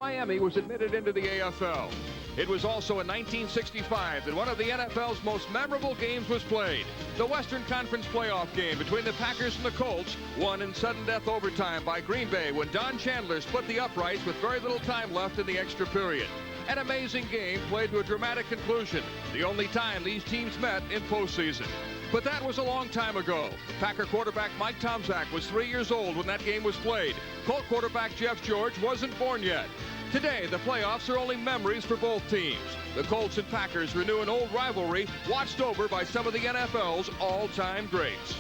Miami was admitted into the AFL. It was also in 1965 that one of the NFL's most memorable games was played. The Western Conference playoff game between the Packers and the Colts, won in sudden death overtime by Green Bay when Don Chandler split the uprights with very little time left in the extra period. An amazing game played to a dramatic conclusion, the only time these teams met in postseason. But that was a long time ago. Packer quarterback Mike Tomczak was 3 years old when that game was played. Colt quarterback Jeff George wasn't born yet. Today, the playoffs are only memories for both teams. The Colts and Packers renew an old rivalry watched over by some of the NFL's all-time greats.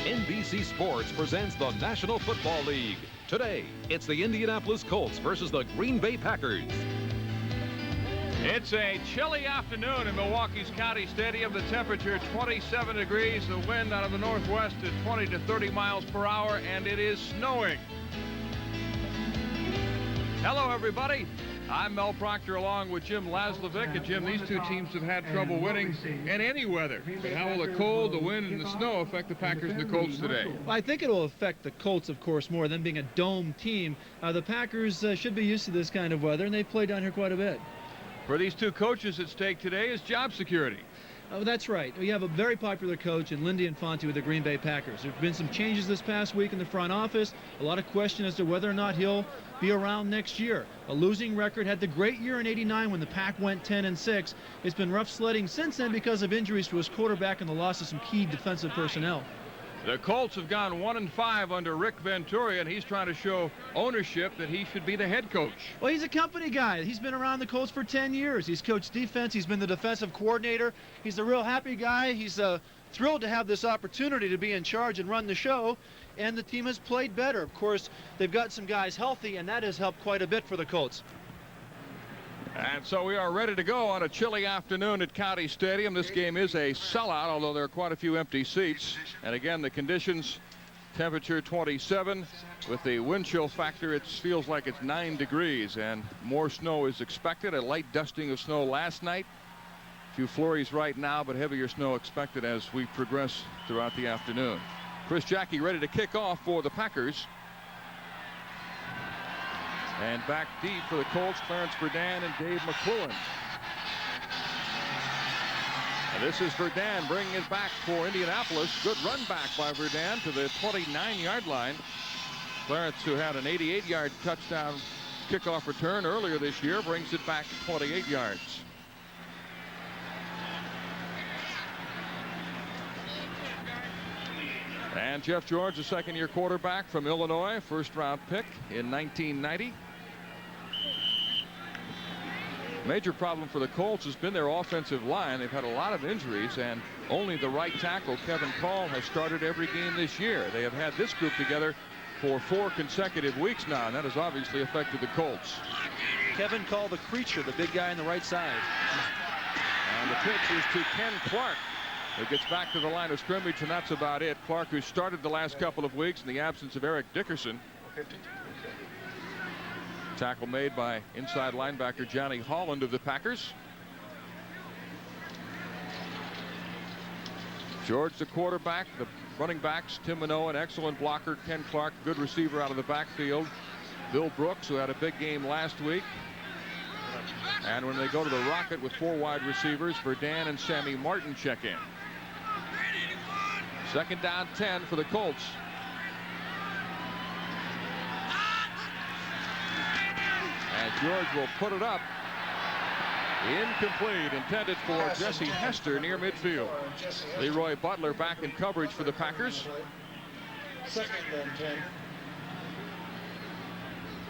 NBC Sports presents the National Football League. Today, it's the Indianapolis Colts versus the Green Bay Packers. It's a chilly afternoon in Milwaukee's County Stadium. The temperature 27 degrees, the wind out of the northwest at 20 to 30 miles per hour, and it is snowing. Hello, everybody. I'm Mel Proctor along with Jim Laslovic. And Jim, these two teams have had trouble winning in any weather. But how will the cold, the wind, and the snow affect the Packers and the Colts today? Well, I think it will affect the Colts, of course, more than being a dome team. The Packers should be used to this kind of weather, and they play down here quite a bit. For these two coaches at stake today is job security. Oh, that's right. We have a very popular coach in Lindy Infante with the Green Bay Packers. There have been some changes this past week in the front office. A lot of question as to whether or not he'll be around next year. A losing record, had the great year in '89 when the Pack went 10-6. It's been rough sledding since then because of injuries to his quarterback and the loss of some key defensive personnel. The Colts have gone 1-5 under Rick Venturi, and he's trying to show ownership that he should be the head coach. Well, he's a company guy. He's been around the Colts for 10 years. He's coached defense. He's been the defensive coordinator. He's a real happy guy. He's thrilled to have this opportunity to be in charge and run the show, and the team has played better. Of course, they've got some guys healthy, and that has helped quite a bit for the Colts. And so we are ready to go on a chilly afternoon at County Stadium. This game is a sellout, although there are quite a few empty seats. And again, the conditions, temperature 27. With the wind chill factor, it feels like it's 9 degrees, and more snow is expected. A light dusting of snow last night. A few flurries right now, but heavier snow expected as we progress throughout the afternoon. Chris Jackie ready to kick off for the Packers. And back deep for the Colts, Clarence Verdun and Dave McClellan. And this is Verdun bringing it back for Indianapolis. Good run back by Verdun to the 29-yard line. Clarence, who had an 88-yard touchdown kickoff return earlier this year, brings it back to 28 yards. And Jeff George, a second-year quarterback from Illinois, first-round pick in 1990. Major problem for the Colts has been their offensive line. They've had a lot of injuries, and only the right tackle, Kevin Call, has started every game this year. They have had this group together for 4 consecutive weeks now, and that has obviously affected the Colts. Kevin Call, the creature, the big guy on the right side. And the pitch is to Ken Clark, who gets back to the line of scrimmage, and that's about it. Clark, who started the last couple of weeks in the absence of Eric Dickerson. Tackle made by inside linebacker Johnny Holland of the Packers. George, the quarterback. The running backs, Tim Minow, an excellent blocker. Ken Clark, good receiver out of the backfield. Bill Brooks, who had a big game last week. And when they go to the Rocket with 4 wide receivers, Verdun and Sammy Martin check in. Second down 10 for the Colts. And George will put it up. Incomplete, intended for Jesse Hester near midfield. Leroy Butler back in coverage for the Packers. Second and 10.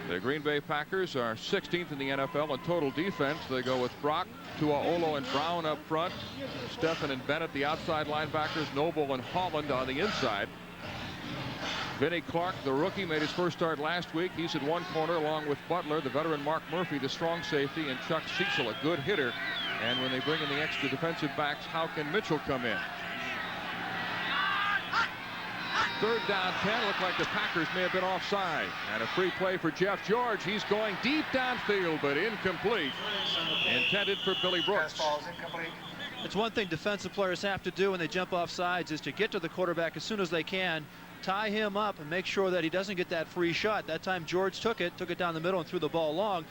The Green Bay Packers are 16th in the NFL in total defense. They go with Brock, Tuaolo, and Brown up front. Steffen and Bennett, the outside linebackers. Noble and Holland on the inside. Vinnie Clark, the rookie, made his first start last week. He's at one corner along with Butler, the veteran Mark Murphy, the strong safety, and Chuck Cecil, a good hitter. And when they bring in the extra defensive backs, how can Mitchell come in? Third down 10. Looked like the Packers may have been offside. And a free play for Jeff George. He's going deep downfield, but incomplete. Intended for Billy Brooks. It's one thing defensive players have to do when they jump off sides is to get to the quarterback as soon as they can, tie him up, and make sure that he doesn't get that free shot. That time George took it down the middle and threw the ball long.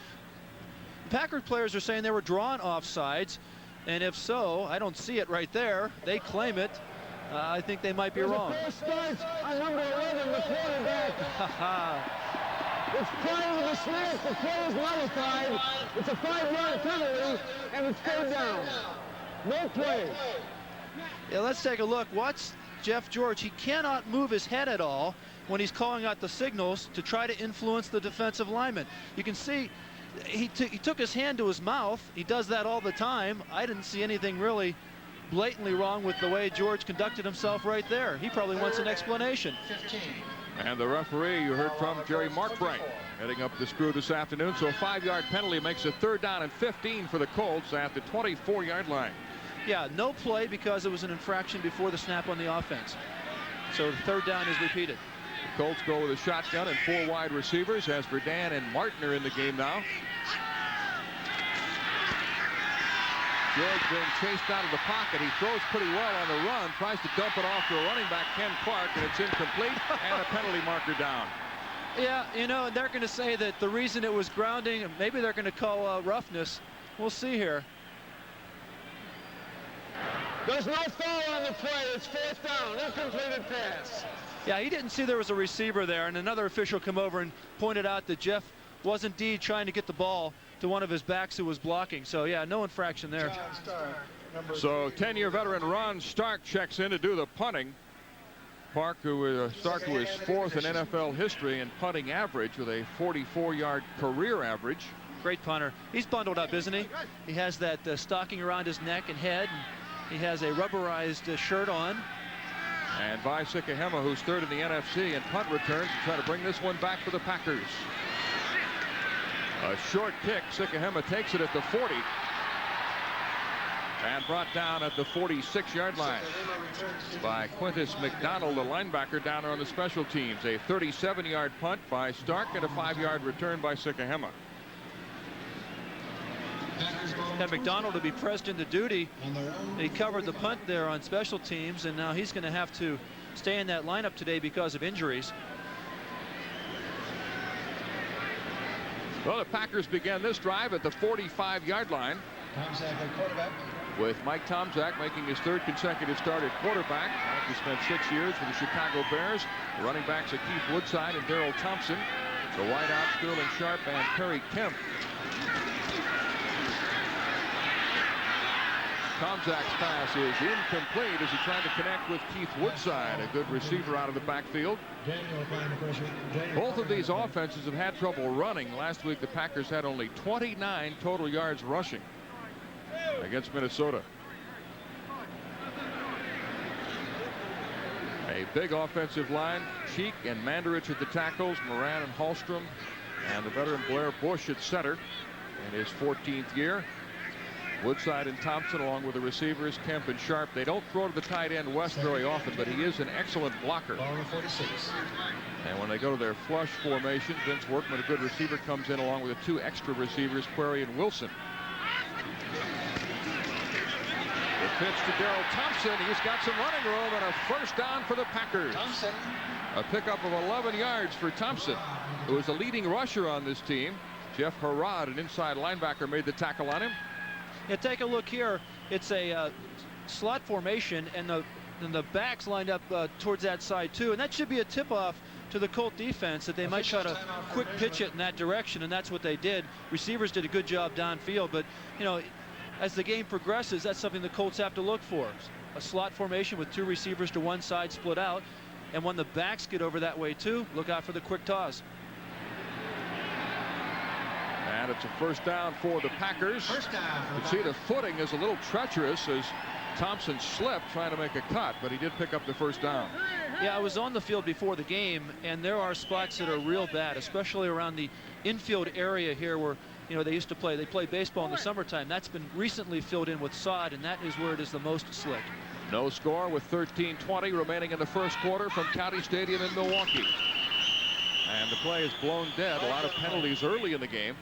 The Packers players are saying they were drawn off sides, and if so, I don't see it right there. They claim it. I think they might be wrong. Starts on number 11, the quarterback. It's prior to the snap. The play is modified. It's a 5-yard penalty, and it's third down. No play. Yeah, let's take a look. Watch Jeff George. He cannot move his head at all when he's calling out the signals to try to influence the defensive lineman. You can see he took his hand to his mouth. He does that all the time. I didn't see anything really blatantly wrong with the way George conducted himself right there. He probably wants an explanation. 15. And the referee you heard from, Jerry Markbright, heading up the screw this afternoon. So a 5-yard penalty makes it third down and 15 for the Colts at the 24-yard line. Yeah, no play because it was an infraction before the snap on the offense. So the third down is repeated. The Colts go with a shotgun and 4 wide receivers as Verdun and Martin are in the game now. George being chased out of the pocket. He throws pretty well on the run, tries to dump it off to a running back, Ken Clark, and it's incomplete, and a penalty marker down. Yeah, you know, they're going to say that the reason it was grounding, maybe they're going to call roughness. We'll see here. There's no foul on the play. It's fourth down. Incompleted pass. Yeah, he didn't see there was a receiver there, and another official come over and pointed out that Jeff was indeed trying to get the ball to one of his backs who was blocking. So, yeah, no infraction there. So 10-year veteran Ron Stark checks in to do the punting. Stark, who is 4th in NFL history in punting average with a 44-yard career average. Great punter. He's bundled up, isn't he? He has that stocking around his neck and head. And he has a rubberized shirt on. And Vi Sikahema, who's 3rd in the NFC in punt returns, to try to bring this one back for the Packers. A short kick. Sikahema takes it at the 40. And brought down at the 46-yard line by Quintus McDonald, the linebacker down there on the special teams. A 37-yard punt by Stark and a 5-yard return by Sikahema. Had McDonald to be pressed into duty. He covered the punt there on special teams, and now he's going to have to stay in that lineup today because of injuries. Well, the Packers began this drive at the 45-yard line. Tomczak at quarterback. With Mike Tomczak making his 3rd consecutive start at quarterback. He spent 6 years with the Chicago Bears. The running backs are Keith Woodside and Darrell Thompson. The wideouts Sterling Sharp and Perry Kemp. Tomczak's pass is incomplete as he tried to connect with Keith Woodside, a good receiver out of the backfield. Both of these offenses have had trouble running. Last week the Packers had only 29 total yards rushing against Minnesota. A big offensive line. Cheek and Mandarich at the tackles, Moran and Hallstrom, and the veteran Blair Bush at center in his 14th year. Woodside and Thompson, along with the receivers Kemp and Sharp. They don't throw to the tight end West very often, but he is an excellent blocker. And when they go to their flush formation, Vince Workman, a good receiver, comes in along with the 2 extra receivers, Query and Wilson. The pitch to Darrell Thompson. He's got some running room and a first down for the Packers. Thompson. A pickup of 11 yards for Thompson, who is a leading rusher on this team. Jeff Harrod, an inside linebacker, made the tackle on him. Yeah, take a look here. It's a slot formation, and the backs lined up towards that side too, and that should be a tip-off to the Colt defense that they might try to quick pitch it in that direction, and that's what they did. Receivers did a good job downfield, but you know, as the game progresses, that's something the Colts have to look for. A slot formation with 2 receivers to one side split out, and when the backs get over that way too, look out for the quick toss. And it's a first down for the Packers. First down. You can see the footing is a little treacherous as Thompson slipped trying to make a cut, but he did pick up the first down. Yeah, I was on the field before the game, and there are spots that are real bad, especially around the infield area here where, you know, they play baseball in the summertime. That's been recently filled in with sod, and that is where it is the most slick. No score with 13:20 remaining in the first quarter from County Stadium in Milwaukee. And the play is blown dead. A lot of penalties early in the game.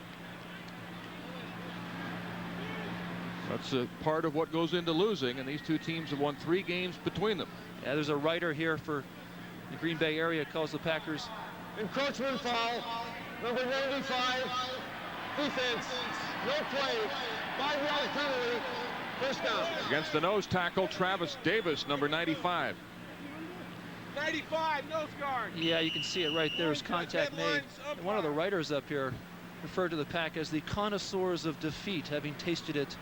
That's a part of what goes into losing, and these two teams have won 3 games between them. Yeah, there's a writer here for the Green Bay area, calls the Packers. Encroachment foul, number 95, defense, no play, 5-yard penalty, first down. Against the nose tackle, Travis Davis, number 95. 95, nose guard. Yeah, you can see it right there as contact made. And one of the writers up here referred to the Pack as the connoisseurs of defeat, having tasted it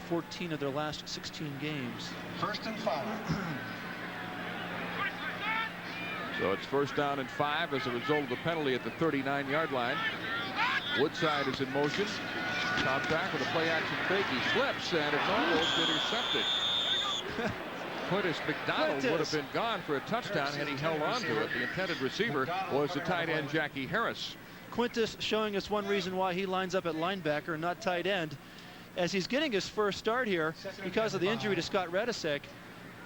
14 of their last 16 games. First and 5. So it's first down and 5 as a result of the penalty at the 39-yard line. Woodside is in motion. Contact with a play-action fake. He slips, and it's almost intercepted. Quintus McDonald would have been gone for a touchdown had he held on to it. The intended receiver was the tight end, Jackie Harris. Quintus showing us one reason why he lines up at linebacker and not tight end, as he's getting his first start here because of the injury to Scott Redisek.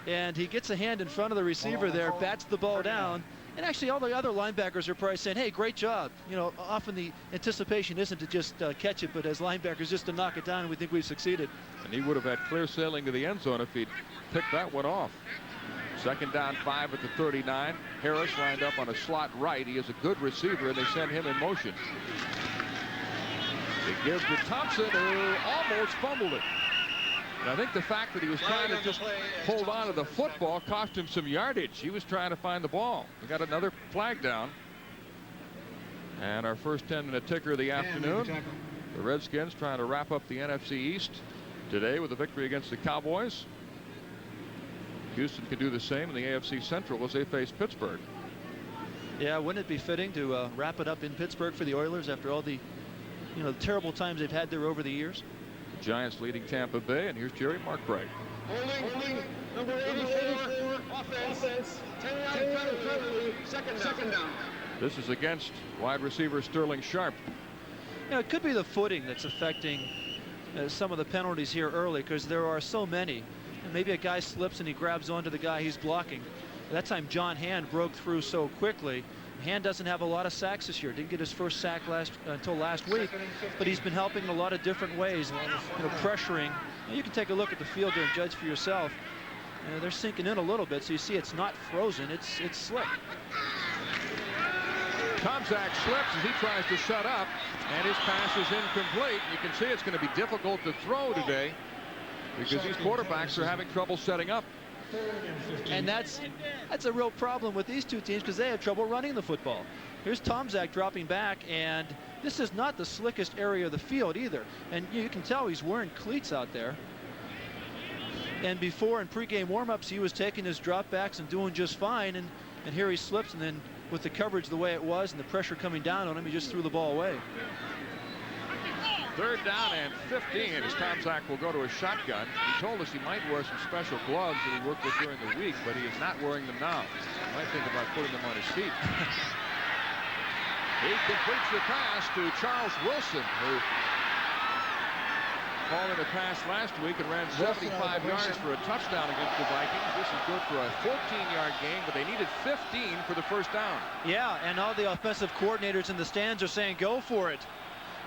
And he gets a hand in front of the receiver there, bats the ball down. And actually all the other linebackers are probably saying, hey, great job. You know, often the anticipation isn't to just catch it, but as linebackers just to knock it down, and we think we've succeeded. And he would have had clear sailing to the end zone if he'd picked that one off. Second down 5 at the 39. Harris lined up on a slot right. He is a good receiver, and they send him in motion. He gives to Thompson, who almost fumbled it. And I think the fact that he was trying to just hold on to the football cost him some yardage. He was trying to find the ball. We got another flag down. And our first 10-minute ticker of the afternoon. The Redskins trying to wrap up the NFC East today with a victory against the Cowboys. Houston can do the same in the AFC Central as they face Pittsburgh. Yeah, wouldn't it be fitting to wrap it up in Pittsburgh for the Oilers after all the, the terrible times they've had there over the years? Giants leading Tampa Bay, and here's Jerry Markbright. Holding, number 84, offense, 10-yard penalty, second down. This is against wide receiver Sterling Sharp. It could be the footing that's affecting some of the penalties here early, because there are so many. And maybe a guy slips and he grabs onto the guy he's blocking. That time John Hand broke through so quickly. Hand doesn't have a lot of sacks this year. Didn't get his first sack until last week, but he's been helping in a lot of different ways, pressuring. You can take a look at the field there and judge for yourself. They're sinking in a little bit, so you see it's not frozen, it's slick. Tomczak slips as he tries to shut up, and his pass is incomplete. You can see it's going to be difficult to throw today because these quarterbacks are having trouble setting up. And that's a real problem with these two teams because they have trouble running the football. Here's Tomczak dropping back, and this is not the slickest area of the field either. And you can tell he's wearing cleats out there. And before in pregame warmups, he was taking his drop backs and doing just fine. And here he slips, and then with the coverage the way it was and the pressure coming down on him, he just threw the ball away. Third down and 15 as Tomczak will go to a shotgun. He told us he might wear some special gloves that he worked with during the week, but he is not wearing them now. Might think about putting them on his feet. He completes the pass to Charles Wilson, who called in a pass last week and ran 75 yards for a touchdown against the Vikings. This is good for a 14-yard gain, but they needed 15 for the first down. Yeah, and all the offensive coordinators in the stands are saying go for it.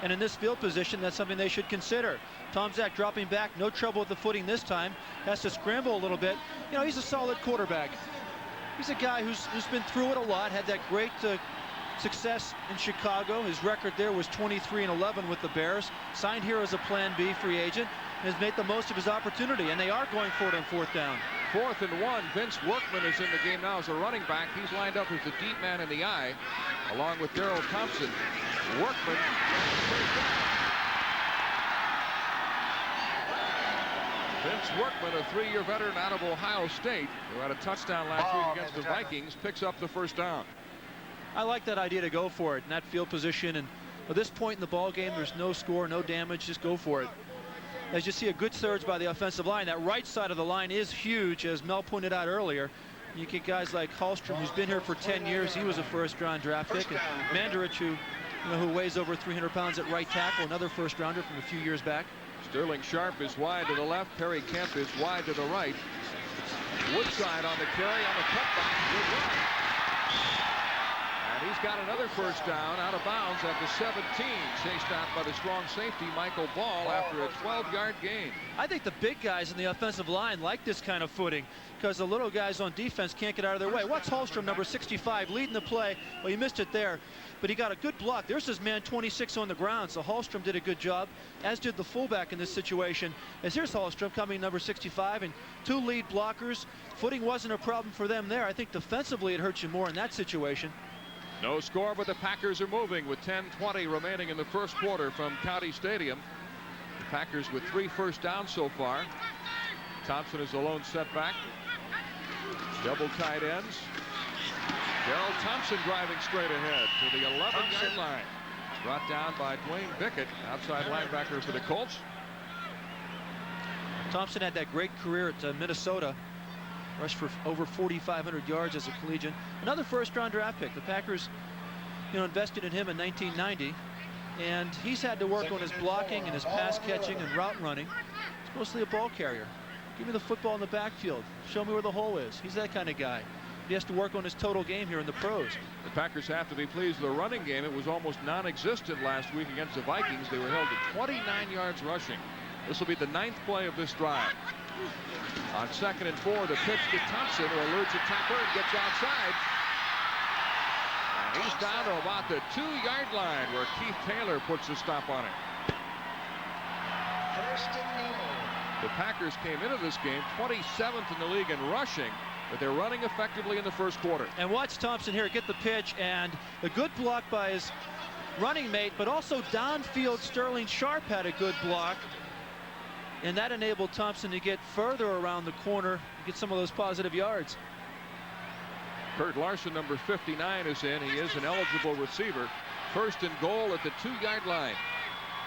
And in this field position, that's something they should consider. Tomczak dropping back, no trouble with the footing this time. Has to scramble a little bit. He's a solid quarterback. He's a guy who's been through it a lot, had that great success in Chicago. His record there was 23-11 with the Bears. Signed here as a Plan B free agent. Has made the most of his opportunity, and they are going for it on fourth down. 4th and 1. Vince Workman is in the game now as a running back. He's lined up as the deep man in the eye, along with Darrell Thompson. Workman. Vince Workman, a 3-year veteran out of Ohio State, who had a touchdown last week against the Vikings, picks up the first down. I like that idea to go for it in that field position. And at this point in the ball game, there's no score, no damage. Just go for it. As you see, a good surge by the offensive line. That right side of the line is huge, as Mel pointed out earlier. You get guys like Hallstrom, who's been here for 10 years. He was a first-round draft pick. And Mandarich, who weighs over 300 pounds at right tackle, another first-rounder from a few years back. Sterling Sharp is wide to the left. Perry Kemp is wide to the right. Woodside on the carry on the cutback. Good run. And he's got another first down out of bounds at the 17, chased out by the strong safety Michael Ball after a 12-yard gain. I think the big guys in the offensive line like this kind of footing because the little guys on defense can't get out of their way. Watch Hallstrom, number 65, leading the play. Well, he missed it there, but he got a good block. There's his man 26 on the ground, so Hallstrom did a good job, as did the fullback in this situation. As here's Hallstrom coming, number 65, and 2 lead blockers. Footing wasn't a problem for them there. I think defensively it hurts you more in that situation. No score, but the Packers are moving with 10:20 remaining in the first quarter from County Stadium. The Packers with 3 first downs so far. Thompson is the lone setback. Double tight ends. Gerald Thompson driving straight ahead to the 11-yard line. Brought down by Dwayne Bickett, outside linebacker for the Colts. Thompson had that great career at Minnesota. Rushed for over 4,500 yards as a collegian. Another first-round draft pick. The Packers, invested in him in 1990, and he's had to work on his blocking and his pass catching and route running. He's mostly a ball carrier. Give me the football in the backfield. Show me where the hole is. He's that kind of guy. He has to work on his total game here in the pros. The Packers have to be pleased with the running game. It was almost non-existent last week against the Vikings. They were held to 29 yards rushing. This will be the 9th play of this drive. On 2nd and 4, the pitch to Thompson, who eludes a tackler and gets outside. And he's down to about the 2-yard line, where Keith Taylor puts a stop on it. The Packers came into this game 27th in the league in rushing, but they're running effectively in the first quarter. And watch Thompson here get the pitch, and a good block by his running mate, but also downfield Sterling Sharp had a good block. And that enabled Thompson to get further around the corner, get some of those positive yards. Kurt Larson, number 59, is in. He is an eligible receiver. 1st and goal at the 2-yard line.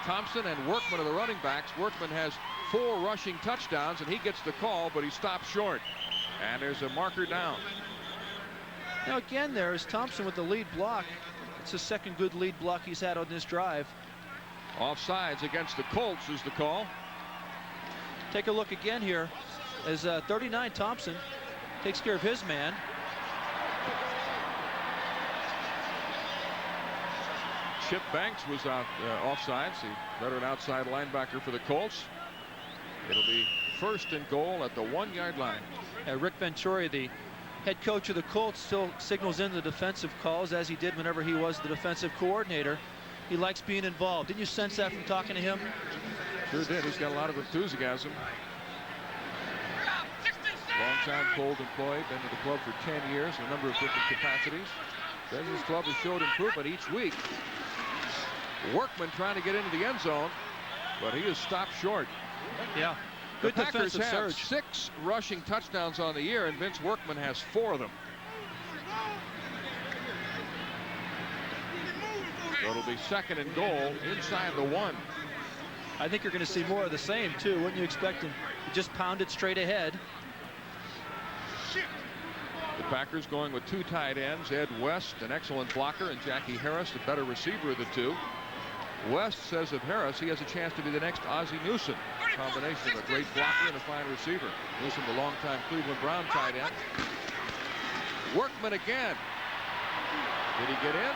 Thompson and Workman are the running backs. Workman has 4 rushing touchdowns, and he gets the call, but he stops short. And there's a marker down. Now again, there's Thompson with the lead block. It's the 2nd good lead block he's had on this drive. Offsides against the Colts is the call. Take a look again here as 39 Thompson takes care of his man. Chip Banks was out offsides, the veteran outside linebacker for the Colts. It'll be 1st and goal at the 1-yard line. Rick Venturi, the head coach of the Colts, still signals in the defensive calls, as he did whenever he was the defensive coordinator. He likes being involved. Didn't you sense that from talking to him? Sure did. He's got a lot of enthusiasm. Long-time Colt employee, been to the club for 10 years in a number of different capacities. Says his club has showed improvement each week. Workman trying to get into the end zone, but he is stopped short. Yeah, good the Packers defensive have surge. 6 rushing touchdowns on the year, and Vince Workman has 4 of them. So it'll be 2nd and goal inside the 1. I think you're going to see more of the same, too. Wouldn't you expect him to just pound it straight ahead? The Packers going with 2 tight ends. Ed West, an excellent blocker, and Jackie Harris, the better receiver of the 2. West says of Harris, he has a chance to be the next Ozzie Newsome. A combination of a great blocker and a fine receiver. Newsome, the longtime Cleveland Brown tight end. Workman again. Did he get in?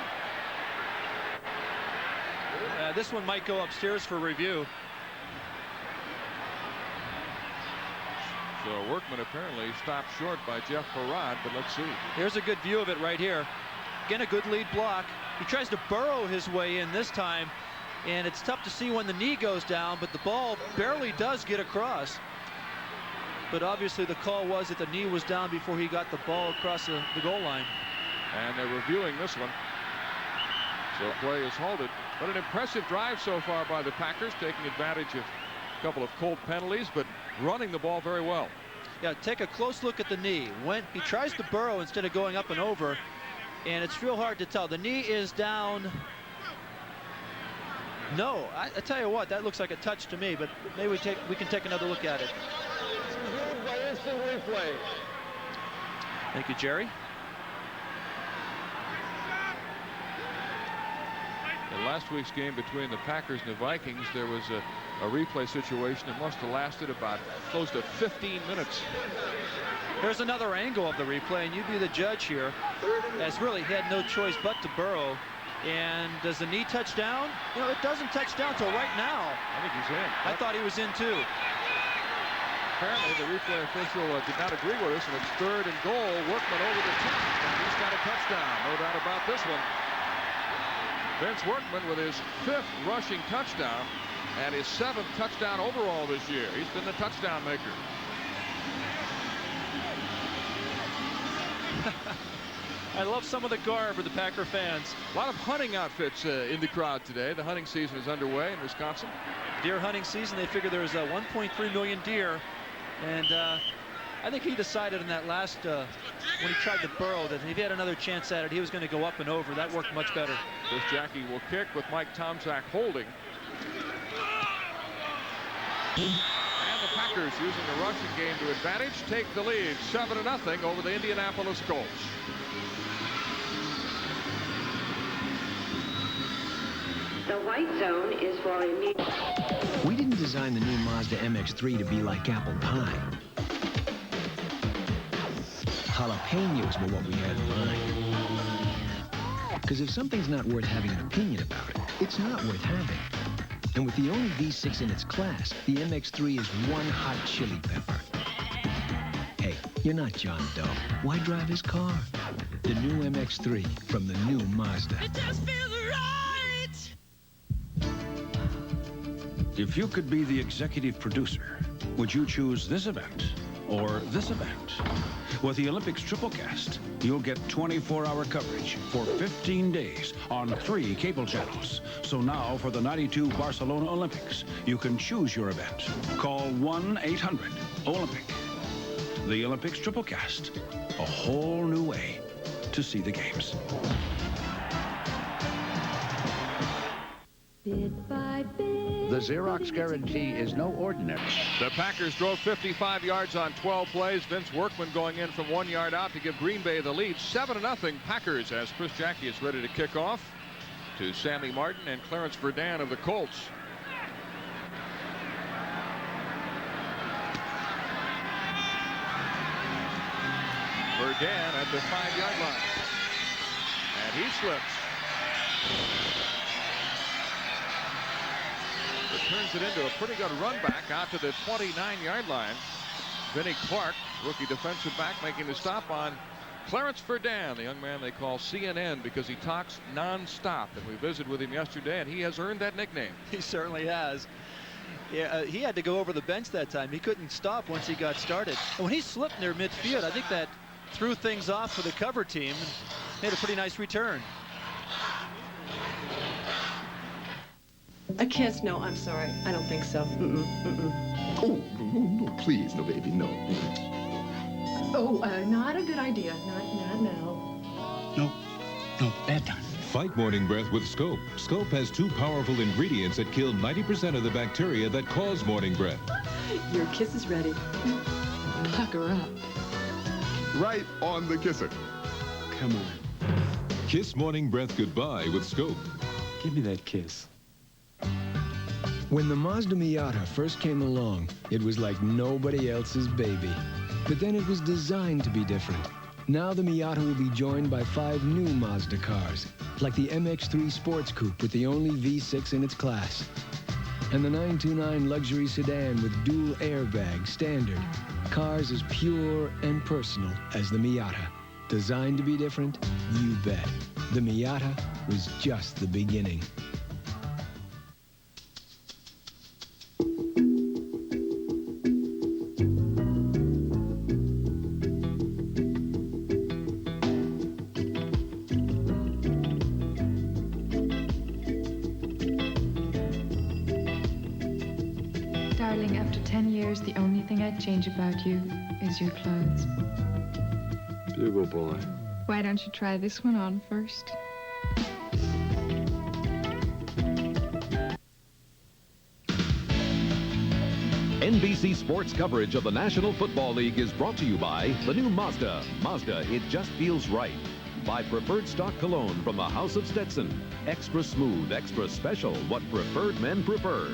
This one might go upstairs for review. So Workman apparently stopped short by Jeff Parad, but let's see. Here's a good view of it right here. Again, a good lead block. He tries to burrow his way in this time, and it's tough to see when the knee goes down, but the ball barely does get across. But obviously the call was that the knee was down before he got the ball across the goal line. And they're reviewing this one. So play is halted. But an impressive drive so far by the Packers, taking advantage of a couple of Colt penalties, but running the ball very well. Yeah, take a close look at the knee. When he tries to burrow instead of going up and over, and it's real hard to tell. The knee is down. No, I tell you what, that looks like a touch to me, but maybe we can take another look at it. Reviewed by instant replay. Thank you, Jerry. In last week's game between the Packers and the Vikings, there was a replay situation that must have lasted about close to 15 minutes. There's another angle of the replay, and you'd be the judge here, as really he had no choice but to burrow. And does the knee touch down? You know, it doesn't touch down till right now. I think he's in. I thought he was in too. Apparently the replay official did not agree with us, and it's 3rd and goal. Workman over the top, and he's got a touchdown. No doubt about this one. Vince Workman with his 5th rushing touchdown and his 7th touchdown overall this year. He's been the touchdown maker. I love some of the garb of the Packer fans. A lot of hunting outfits in the crowd today. The hunting season is underway in Wisconsin. Deer hunting season. They figure there's 1.3 million deer. And I think he decided in that last, when he tried to burrow, that if he had another chance at it, he was going to go up and over. That worked much better. Chris Jackie will kick with Mike Tomczak holding. And the Packers, using the rushing game to advantage, take the lead 7-0 over the Indianapolis Colts. The white zone is for immediate. We didn't design the new Mazda MX-3 to be like apple pie. Jalapenos were what we had in mind. Because if something's not worth having an opinion about it, it's not worth having. And with the only V6 in its class, the MX-3 is one hot chili pepper. Hey, you're not John Doe. Why drive his car? The new MX-3 from the new Mazda. It just feels right. If you could be the executive producer, would you choose this event or this event? With the Olympics Triplecast, you'll get 24-hour coverage for 15 days on 3 cable channels. So now for the '92 Barcelona Olympics, you can choose your event. Call 1-800-OLYMPIC. The Olympics Triplecast, a whole new way to see the games. Bit by bit. The Xerox guarantee is no ordinary. The Packers drove 55 yards on 12 plays. Vince Workman going in from 1 yard out to give Green Bay the lead. 7-0 Packers as Chris Jackie is ready to kick off to Sammy Martin and Clarence Verdun of the Colts. Verdun at the 5-yard line. And he slips. Turns it into a pretty good run back out to the 29-yard line. Vinnie Clark, rookie defensive back, making the stop on Clarence Verdun, the young man they call CNN because he talks nonstop. And we visited with him yesterday, and he has earned that nickname. He certainly has. Yeah, he had to go over the bench that time. He couldn't stop once he got started. And when he slipped near midfield, I think that threw things off for the cover team and made a pretty nice return. A kiss? No, I'm sorry. I don't think so. Oh, no, please, no, baby, no. Oh, not a good idea. Not now. No, bad time. Fight morning breath with Scope. Scope has 2 powerful ingredients that kill 90% of the bacteria that cause morning breath. Your kiss is ready. Pucker up. Right on the kisser. Come on. Kiss morning breath goodbye with Scope. Give me that kiss. When the Mazda Miata first came along, it was like nobody else's baby. But then it was designed to be different. Now the Miata will be joined by 5 new Mazda cars, like the MX-3 Sports Coupe with the only V6 in its class, and the 929 luxury sedan with dual airbags standard. Cars as pure and personal as the Miata. Designed to be different? You bet. The Miata was just the beginning. Darling, after 10 years, the only thing I'd change about you is your clothes. Bugle boy. Why don't you try this one on first? NBC Sports coverage of the National Football League is brought to you by the new Mazda. Mazda, it just feels right. By Preferred Stock Cologne from the House of Stetson. Extra smooth, extra special, what preferred men prefer.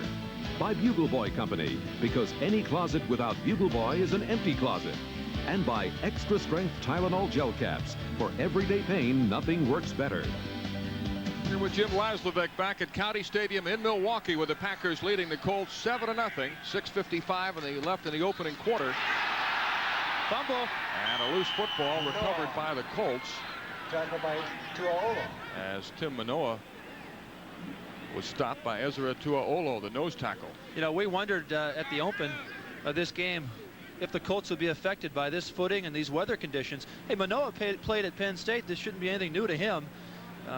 By Bugle Boy Company, because any closet without Bugle Boy is an empty closet. And by Extra Strength Tylenol Gel Caps. For everyday pain, nothing works better. Here with Jim Laslovic back at County Stadium in Milwaukee, with the Packers leading the Colts 7-0. 6:55 and they left in the opening quarter. Fumble. And a loose football recovered by the Colts. Tackled by Tuaolo. As Tim Manoa was stopped by Ezra Tuaolo, the nose tackle. You know, we wondered at the open of this game if the Colts would be affected by this footing and these weather conditions. Hey, Manoa played at Penn State. This shouldn't be anything new to him.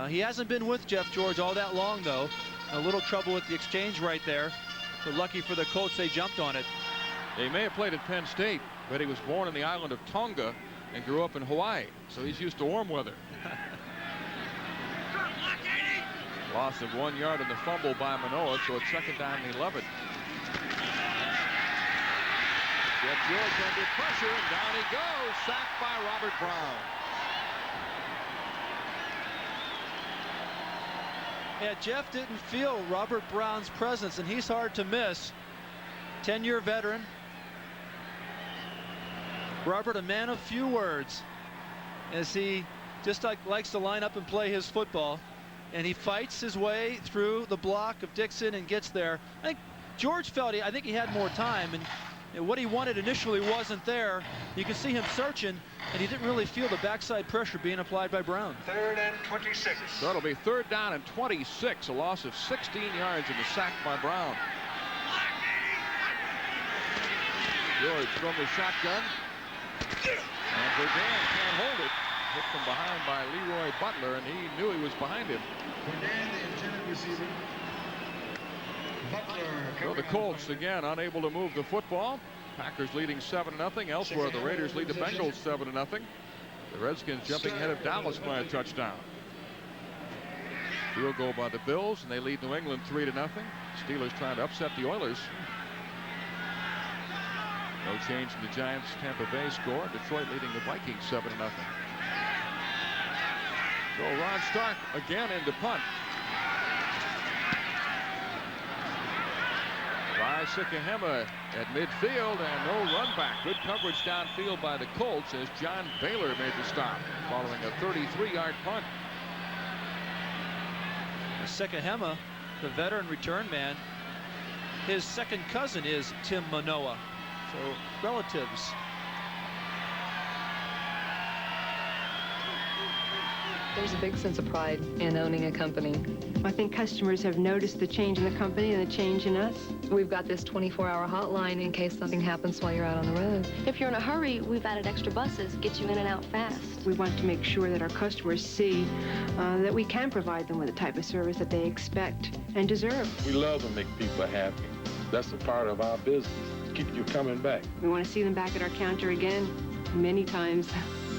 He hasn't been with Jeff George all that long, though. A little trouble with the exchange right there. So lucky for the Colts, they jumped on it. He may have played at Penn State, but he was born on the island of Tonga and grew up in Hawaii, so he's used to warm weather. Loss of 1 yard in the fumble by Manoa, so it's 2nd down and 11. Jeff George under pressure, and down he goes, sacked by Robert Brown. Yeah, Jeff didn't feel Robert Brown's presence, and he's hard to miss. 10-year veteran. Robert, a man of few words, as he just likes to line up and play his football, and he fights his way through the block of Dixon and gets there. I think George felt I think he had more time, and what he wanted initially wasn't there. You can see him searching, and he didn't really feel the backside pressure being applied by Brown. 3rd and 26. So it'll be 3rd down and 26, a loss of 16 yards in the sack by Brown. George from the shotgun. And Verdun can't hold it. Hit from behind by Leroy Butler, and he knew he was behind him. Verdun, the intended receiver. Butler. So the Colts again unable to move the football. Packers leading 7-0. Elsewhere, the Raiders lead the Bengals 7-0. The Redskins jumping ahead of Dallas by a touchdown. Field goal by the Bills, and they lead New England 3-0. Steelers trying to upset the Oilers. No change in the Giants' Tampa Bay score. Detroit leading the Vikings 7-0. So Ron Stark again into punt. By Sikahema at midfield, and no run back. Good coverage downfield by the Colts as John Baylor made the stop following a 33-yard punt. Sikahema, the veteran return man, his second cousin is Tim Manoa. So relatives. There's a big sense of pride in owning a company. I think customers have noticed the change in the company and the change in us. We've got this 24-hour hotline in case something happens while you're out on the road. If you're in a hurry, we've added extra buses, get you in and out fast. We want to make sure that our customers see that we can provide them with the type of service that they expect and deserve. We love to make people happy. That's a part of our business. Keep you coming back. We want to see them back at our counter again, many times.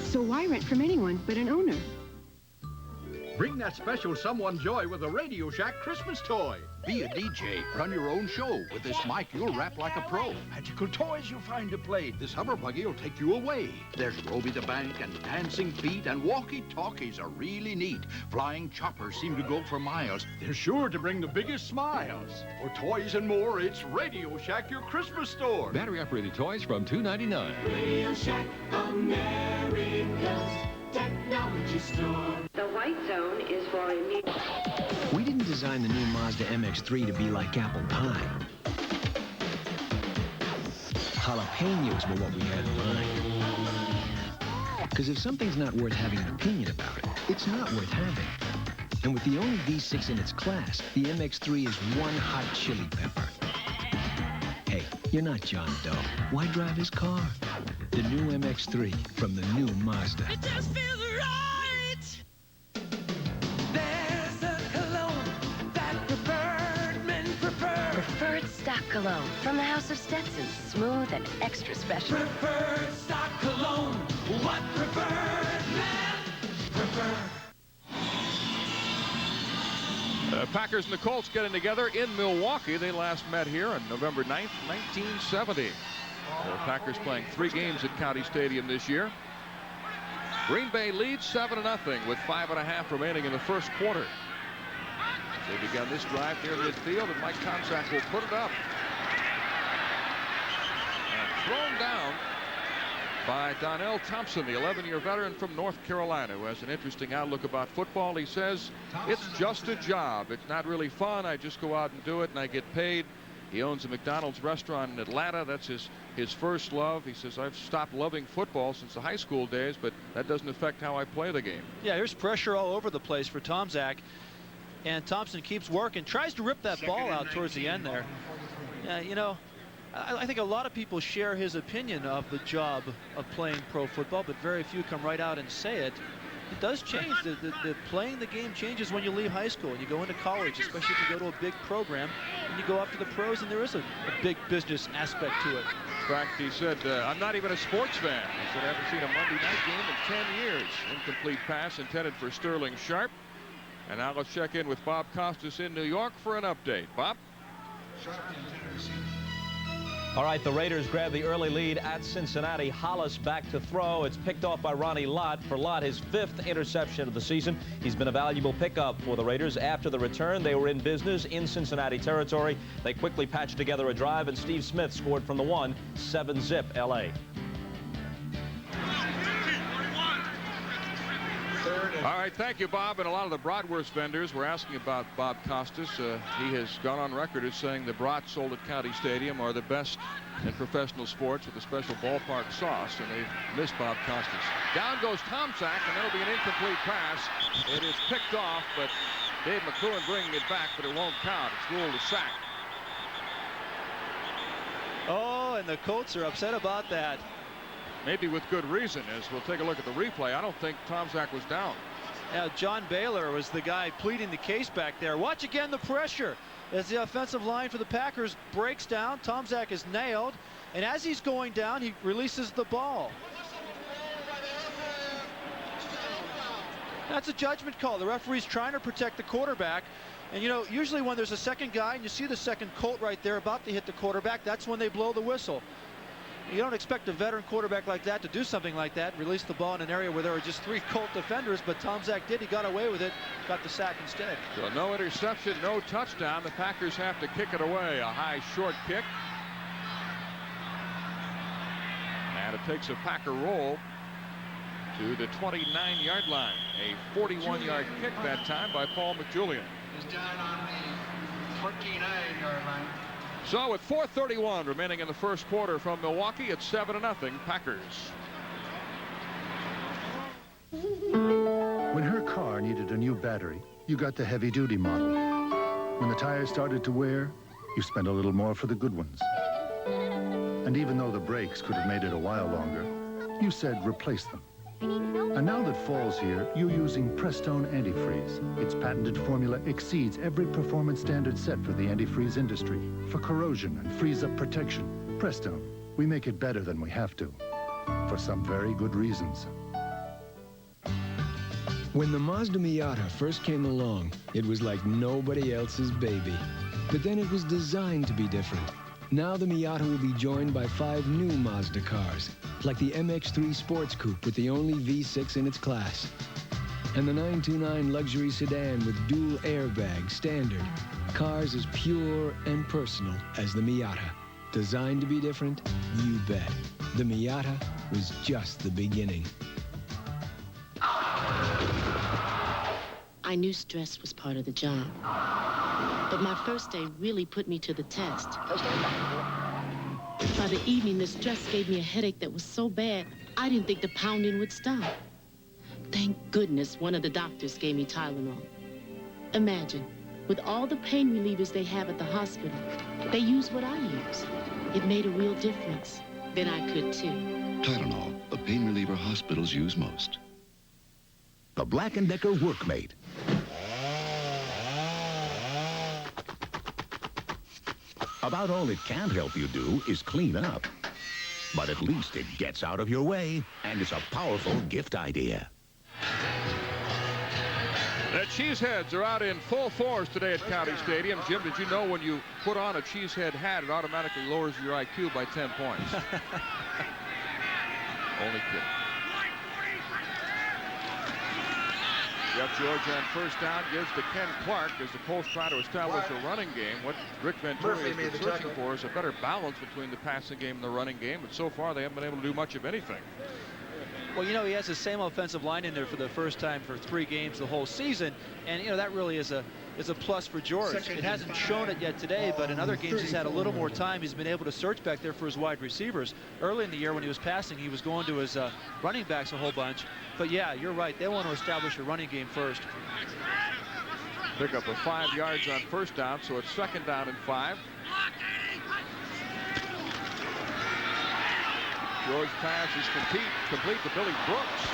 So why rent from anyone but an owner? Bring that special someone joy with a Radio Shack Christmas toy. Be a DJ. Run your own show. With this mic, you'll rap like a pro. Magical toys you'll find to play. This hover buggy will take you away. There's Roby the Bank and Dancing Feet, and walkie-talkies are really neat. Flying choppers seem to go for miles. They're sure to bring the biggest smiles. For toys and more, it's Radio Shack, your Christmas store. Battery-operated toys from $2.99. Radio Shack, America's technology store. The white zone is for immediate. We didn't design the new Mazda MX-3 to be like apple pie. Jalapenos were what we had in mind. Because if something's not worth having an opinion about it, it's not worth having. And with the only V6 in its class, the MX-3 is one hot chili pepper. Hey, you're not John Doe. Why drive his car? The new MX-3 from the new Mazda. It just feels right. There's a cologne that preferred men prefer. Preferred stock cologne from the House of Stetson. Smooth and extra special. Preferred stock cologne. What preferred men prefer. The Packers and the Colts getting together in Milwaukee. They last met here on November 9th, 1970. The Packers playing 3 games at County Stadium this year. Green Bay leads 7-0 with 5.5 remaining in the first quarter. They began this drive near midfield, and Mike Tomczak will put it up. And thrown down by Donnell Thompson, the 11-year veteran from North Carolina, who has an interesting outlook about football. He says, it's just a job. It's not really fun. I just go out and do it, and I get paid. He owns a McDonald's restaurant in Atlanta. That's his first love. He says, I've stopped loving football since the high school days, but that doesn't affect how I play the game. Yeah, there's pressure all over the place for Tomczak. And Thompson keeps working, tries to rip that ball out towards the end there. You know, I think a lot of people share his opinion of the job of playing pro football, but very few come right out and say it. It does change. The playing the game changes when you leave high school and you go into college, especially if you go to a big program and you go up to the pros, and there is a big business aspect to it. In fact, he said, I'm not even a sports fan. He said, I haven't seen a Monday night game in 10 years. Incomplete pass intended for Sterling Sharp. And now let's check in with Bob Costas in New York for an update. Bob? All right, the Raiders grab the early lead at Cincinnati. Hollis back to throw. It's picked off by Ronnie Lott. For Lott, his 5th interception of the season. He's been a valuable pickup for the Raiders. After the return, they were in business in Cincinnati territory. They quickly patched together a drive, and Steve Smith scored from the 1, 7-zip L.A. All right, thank you, Bob. And a lot of the bratwurst vendors were asking about Bob Costas. He has gone on record as saying the brats sold at County Stadium are the best in professional sports with a special ballpark sauce, and they missed Bob Costas. Down goes Tomczak, and that'll be an incomplete pass. It is picked off, but Dave McClellan bringing it back, but it won't count. It's ruled a sack. Oh, and the Colts are upset about that. Maybe with good reason, as we'll take a look at the replay. I don't think Tomczak was down. Yeah, John Baylor was the guy pleading the case back there. Watch again the pressure as the offensive line for the Packers breaks down. Tomczak is nailed, and as he's going down, he releases the ball. That's a judgment call. The referee's trying to protect the quarterback. And, you know, usually when there's a second guy and you see the second Colt right there about to hit the quarterback, that's when they blow the whistle. You don't expect a veteran quarterback like that to do something like that, release the ball in an area where there are just 3 Colt defenders, but Tomczak did. He got away with it, got the sack instead. So no interception, no touchdown. The Packers have to kick it away. A high short kick. And it takes a Packer roll to the 29-yard line. A 41-yard kick that time by Paul McJulian. He's down on the 49-yard line. So with 4:31 remaining in the first quarter from Milwaukee, it's 7-0 Packers. When her car needed a new battery, you got the heavy-duty model. When the tires started to wear, you spent a little more for the good ones. And even though the brakes could have made it a while longer, you said replace them. And now that fall's here, you're using Prestone antifreeze. Its patented formula exceeds every performance standard set for the antifreeze industry. For corrosion and freeze-up protection, Prestone, we make it better than we have to. For some very good reasons. When the Mazda Miata first came along, it was like nobody else's baby. But then it was designed to be different. Now the Miata will be joined by 5 new Mazda cars, like the MX-3 Sports Coupe with the only V6 in its class, and the 929 luxury sedan with dual airbags standard. Cars as pure and personal as the Miata. Designed to be different? You bet. The Miata was just the beginning. I knew stress was part of the job. But my first day really put me to the test. By the evening, the stress gave me a headache that was so bad, I didn't think the pounding would stop. Thank goodness one of the doctors gave me Tylenol. Imagine, with all the pain relievers they have at the hospital, they use what I use. It made a real difference. Then I could too. Tylenol, the pain reliever hospitals use most. The Black & Decker Workmate. About all it can't help you do is clean up. But at least it gets out of your way, and it's a powerful gift idea. The Cheeseheads are out in full force today at County Stadium. Jim, did you know when you put on a Cheesehead hat, it automatically lowers your IQ by 10 points? Only kidding. Jeff George on first down, gives to Ken Clark as the Colts try to establish a running game. What Rick Venturi has been searching for is a better balance between the passing game and the running game, but so far they haven't been able to do much of anything. Well, you know, he has the same offensive line in there for the first time for 3 games the whole season, and you know that really is a plus for George. It hasn't shown it yet today, but in other games he's had a little more time. He's been able to search back there for his wide receivers. Early in the year when he was passing, he was going to his running backs a whole bunch. But yeah, you're right. They want to establish a running game first. Pick up a 5 yards on first down, so it's second down and 5. George pass is complete to Billy Brooks.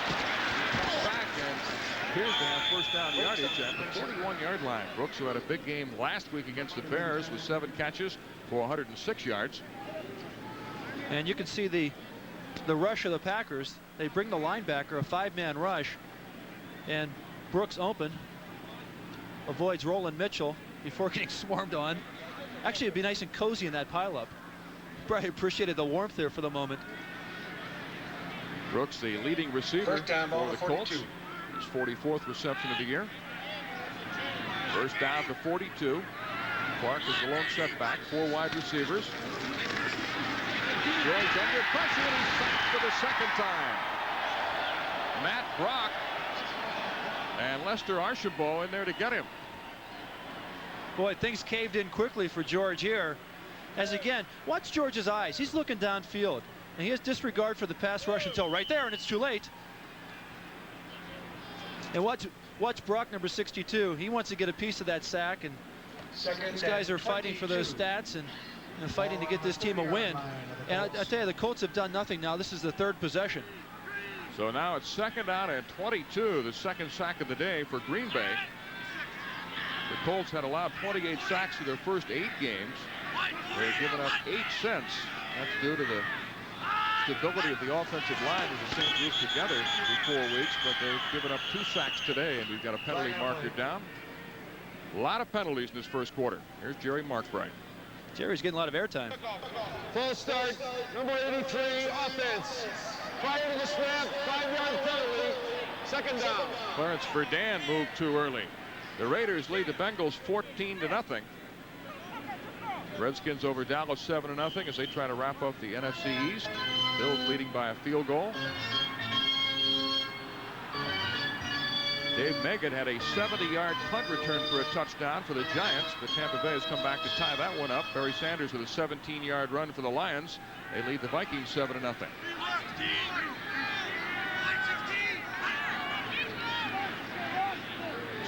Back and appears to have first down yardage at the 41-yard line. Brooks, who had a big game last week against the Bears with 7 catches for 106 yards. And you can see the rush of the Packers. They bring the linebacker, a 5-man rush, and Brooks open, avoids Roland Mitchell before getting swarmed on. Actually, it'd be nice and cozy in that pileup. Probably appreciated the warmth there for the moment. Brooks, the leading receiver for the Colts. His 44th reception of the year. First down to 42. Clark is the lone setback. 4 wide receivers. George under pressure, and he's sacked for the second time. Matt Brock and Lester Archambault in there to get him. Boy, things caved in quickly for George here. As again, watch George's eyes. He's looking downfield, and he has disregard for the pass rush until right there, and it's too late. And watch Brock, number 62. He wants to get a piece of that sack, and these guys are fighting for those stats and fighting to get this team a win. And I tell you, the Colts have done nothing now. This is the 3rd possession. So now it's second down and 22, the second sack of the day for Green Bay. The Colts had allowed 28 sacks for their first 8 games. They've given up 8 since. That's due to the stability of the offensive line as the same group together for 4 weeks, but they've given up 2 sacks today, and we've got a penalty marker down. A lot of penalties in this first quarter. Here's Jerry Markbright. Jerry's getting a lot of airtime. False start, number 83, offense. Prior to the snap, 5-yard penalty, second down. Clarence Verdun moved too early. The Raiders lead the Bengals 14-0. Redskins over Dallas 7-0 as they try to wrap up the NFC East. Bills leading by a field goal. Dave Meggett had a 70-yard punt return for a touchdown for the Giants, but Tampa Bay has come back to tie that one up. Barry Sanders with a 17-yard run for the Lions. They lead the Vikings 7-0.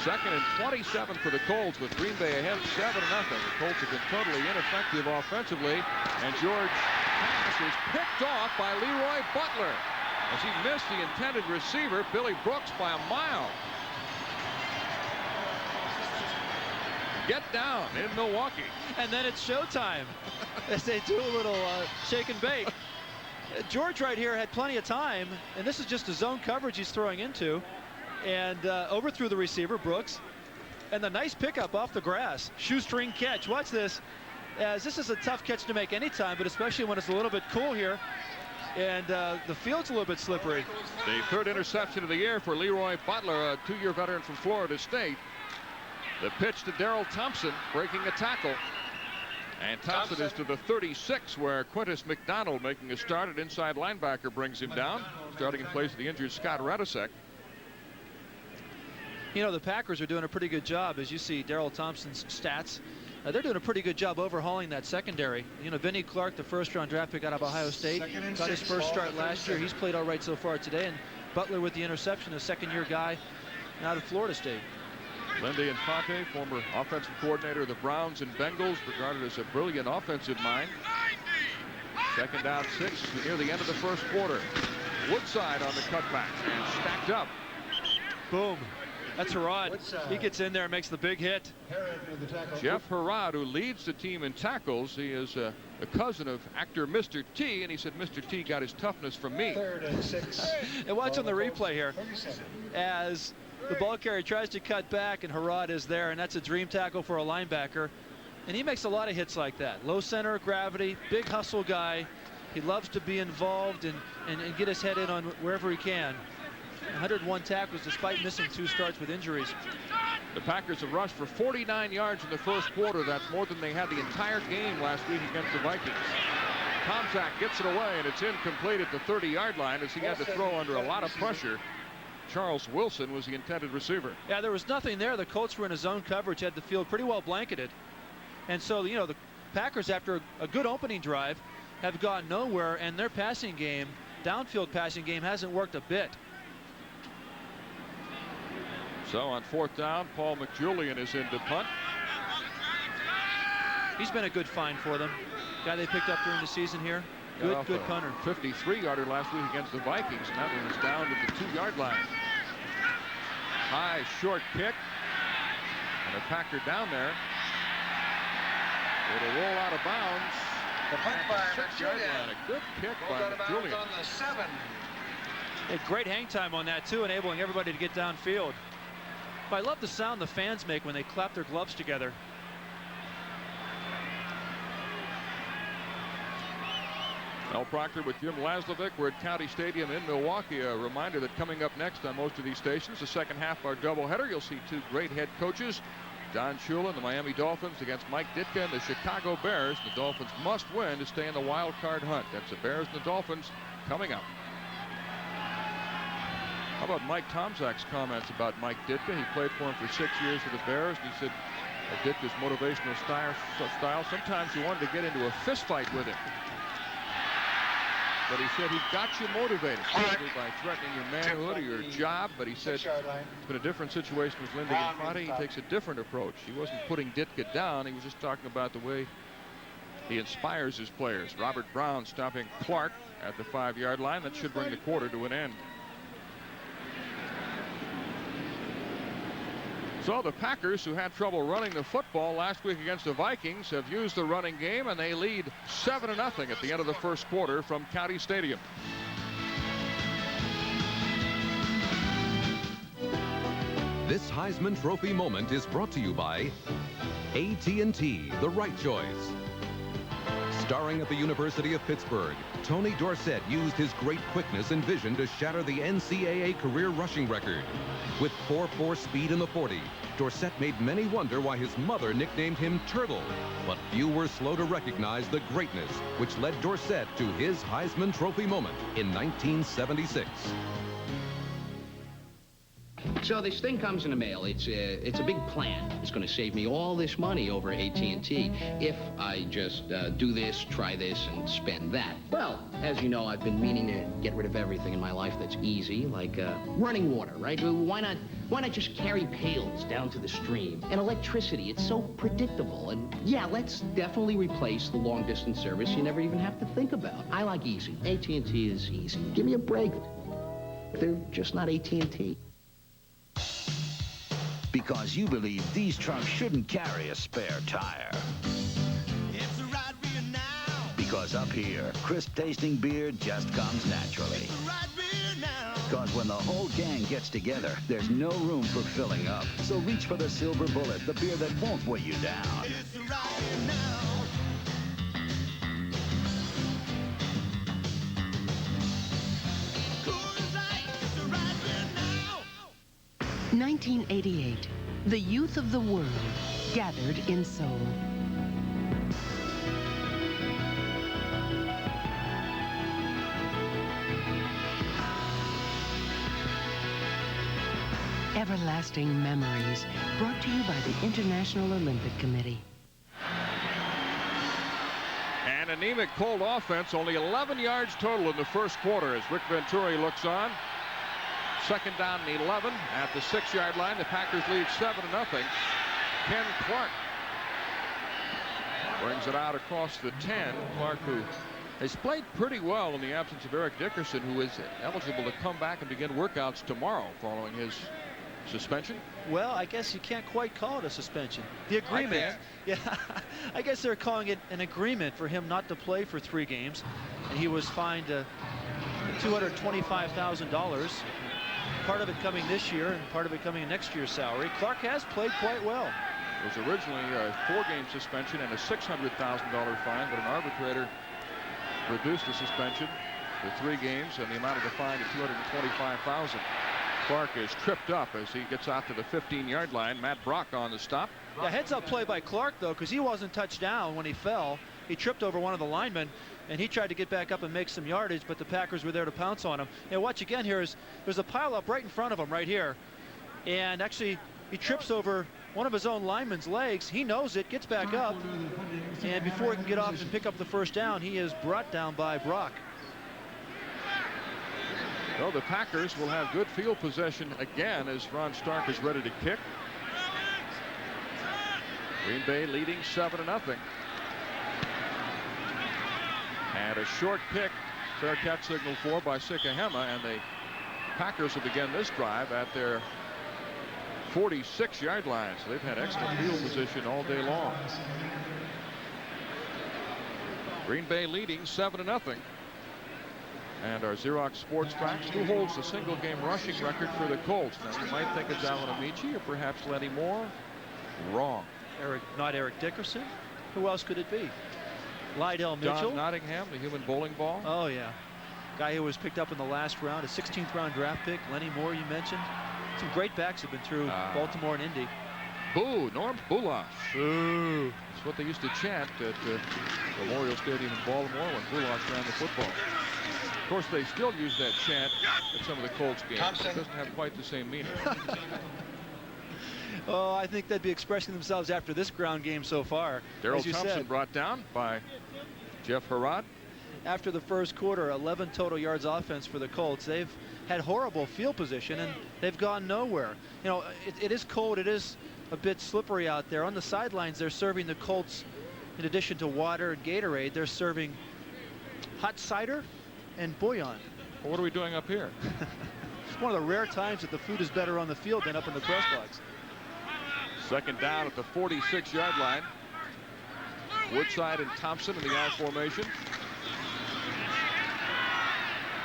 Second and 27 for the Colts with Green Bay ahead 7-0. The Colts have been totally ineffective offensively, and George pass is picked off by Leroy Butler as he missed the intended receiver, Billy Brooks, by a mile. Get down in Milwaukee. And then it's showtime as they do a little shake and bake. George right here had plenty of time, and this is just a zone coverage he's throwing into. And overthrew the receiver, Brooks. And the nice pickup off the grass. Shoestring catch. Watch this. As this is a tough catch to make anytime, but especially when it's a little bit cool here. And the field's a little bit slippery. The 3rd interception of the year for Leroy Butler, a 2-year veteran from Florida State. The pitch to Darrell Thompson, breaking a tackle. And Thompson is to the 36, where Quintus McDonald, making a start at inside linebacker, brings him down, starting in place of the injured Scott Radisek. You know, the Packers are doing a pretty good job, as you see Darrell Thompson's stats. They're doing a pretty good job overhauling that secondary. You know, Vinnie Clark, the 1st-round draft pick out of Ohio State, got his first start last year. He's played all right so far today. And Butler with the interception, a 2nd-year guy out of Florida State. Lindy Infante, former offensive coordinator of the Browns and Bengals, regarded as a brilliant offensive mind. Second down 6 near the end of the first quarter. Woodside on the cutback and stacked up. Boom. That's Herod. He gets in there and makes the big hit. Jeff Herod, who leads the team in tackles. He is a cousin of actor Mr. T, and he said Mr. T got his toughness from me. 3rd and 6. And watch on the replay here as the ball carrier tries to cut back, and Herod is there, and that's a dream tackle for a linebacker. And he makes a lot of hits like that. Low center of gravity, big hustle guy. He loves to be involved and get his head in on wherever he can. 101 tackles despite missing 2 starts with injuries. The Packers have rushed for 49 yards in the first quarter. That's more than they had the entire game last week against the Vikings. Tomczak gets it away, and it's incomplete at the 30-yard line as he had to throw under a lot of pressure. Charles Wilson was the intended receiver. Yeah, there was nothing there. The Colts were in a zone coverage, had the field pretty well blanketed. And so, you know, the Packers, after a good opening drive, have gone nowhere, and their passing game, downfield passing game, hasn't worked a bit. So on 4th down, Paul McJulian is in to punt. He's been a good find for them. Guy they picked up during the season here. Good punter. 53-yarder last week against the Vikings, and that one was down to the 2-yard line. High, short kick. And a Packer down there. It'll roll out of bounds. The punt by 6-yard line. A good kick by McJulian. On the 7. Had great hang time on that, too, enabling everybody to get downfield. But I love the sound the fans make when they clap their gloves together. Mel Proctor with Jim Laslovic. We're at County Stadium in Milwaukee. A reminder that coming up next on most of these stations, the second half of our doubleheader, you'll see 2 great head coaches. Don Shula, the Miami Dolphins, against Mike Ditka and the Chicago Bears. The Dolphins must win to stay in the wild card hunt. That's the Bears and the Dolphins coming up. How about Mike Tomczak's comments about Mike Ditka? He played for him for 6 years for the Bears, and he said Ditka's motivational style, sometimes you wanted to get into a fist fight with him. But he said he got you motivated, probably by threatening your manhood or your job. But he said it's been a different situation with Lindy Infante. He takes a different approach. He wasn't putting Ditka down. He was just talking about the way he inspires his players. Robert Brown stopping Clark at the 5-yard line. That should bring the quarter to an end. So the Packers, who had trouble running the football last week against the Vikings, have used the running game, and they lead 7-0 at the end of the first quarter from County Stadium. This Heisman Trophy moment is brought to you by AT&T, the right choice. Starring at the University of Pittsburgh, Tony Dorsett used his great quickness and vision to shatter the NCAA career rushing record. With 4.4 speed in the 40, Dorsett made many wonder why his mother nicknamed him Turtle. But few were slow to recognize the greatness which led Dorsett to his Heisman Trophy moment in 1976. So this thing comes in the mail. It's a big plan. It's going to save me all this money over AT&T if I just do this, try this, and spend that. Well, as you know, I've been meaning to get rid of everything in my life that's easy, like running water, right? Why not just carry pails down to the stream? And electricity, it's so predictable. And yeah, let's definitely replace the long-distance service you never even have to think about. I like easy. AT&T is easy. Give me a break. They're just not AT&T. Because you believe these trunks shouldn't carry a spare tire. It's a right beer now. Because up here, crisp-tasting beer just comes naturally. It's a right beer now. Because when the whole gang gets together, there's no room for filling up. So reach for the Silver Bullet, the beer that won't weigh you down. It's a right beer now. 1988, the youth of the world gathered in Seoul. Everlasting memories brought to you by the International Olympic Committee. An anemic Colt offense, only 11 yards total in the first quarter as Rick Venturi looks on. Second down and 11 at the 6-yard line. The Packers lead 7-0. Ken Clark brings it out across the 10. Clark, who has played pretty well in the absence of Eric Dickerson, who is eligible to come back and begin workouts tomorrow following his suspension. Well, I guess you can't quite call it a suspension. The agreement, yeah, I guess they're calling it an agreement for him not to play for 3 games, and he was fined $225,000. Part of it coming this year and part of it coming in next year's salary. Clark has played quite well. It was originally a 4-game suspension and a $600,000 fine, but an arbitrator reduced the suspension to 3 games and the amount of the fine to $225,000. Clark is tripped up as he gets out to the 15-yard line. Matt Brock on the stop. Yeah, heads-up play by Clark, though, because he wasn't touched down when he fell. He tripped over one of the linemen, and he tried to get back up and make some yardage, but the Packers were there to pounce on him. And watch again here is there's a pile-up right in front of him right here. And actually, he trips over one of his own lineman's legs. He knows it, gets back up, and before he can get off and pick up the first down, he is brought down by Brock. Well, the Packers will have good field possession again as Ron Stark is ready to kick. Green Bay leading 7-0. And a short pick, fair catch signal for by Sikahema, and the Packers will begin this drive at their 46-yard line. So they've had excellent field position all day long. Green Bay leading 7-0. And our Xerox Sports Facts, who holds the single game rushing record for the Colts? Now, you might think it's Alan Amici or perhaps Lenny Moore. Wrong. Not Eric Dickerson. Who else could it be? Lydell Mitchell. John Nottingham, the human bowling ball. Oh, yeah. Guy who was picked up in the last round, a 16th round draft pick. Lenny Moore, you mentioned. Some great backs have been through Baltimore and Indy. Boo, Norm Bulash. Boo. That's what they used to chant at Memorial Stadium in Baltimore when Bulash ran the football. Of course, they still use that chant at some of the Colts games. It doesn't have quite the same meaning. Oh, I think they'd be expressing themselves after this ground game so far. Darrell Thompson brought down by Jeff Herrod. After the first quarter, 11 total yards offense for the Colts. They've had horrible field position, and they've gone nowhere. You know, it is cold. It is a bit slippery out there. On the sidelines, they're serving the Colts, in addition to water and Gatorade, they're serving hot cider and bouillon. Well, what are we doing up here? It's one of the rare times that the food is better on the field than up in the press box. Second down at the 46-yard line. Woodside and Thompson in the I formation.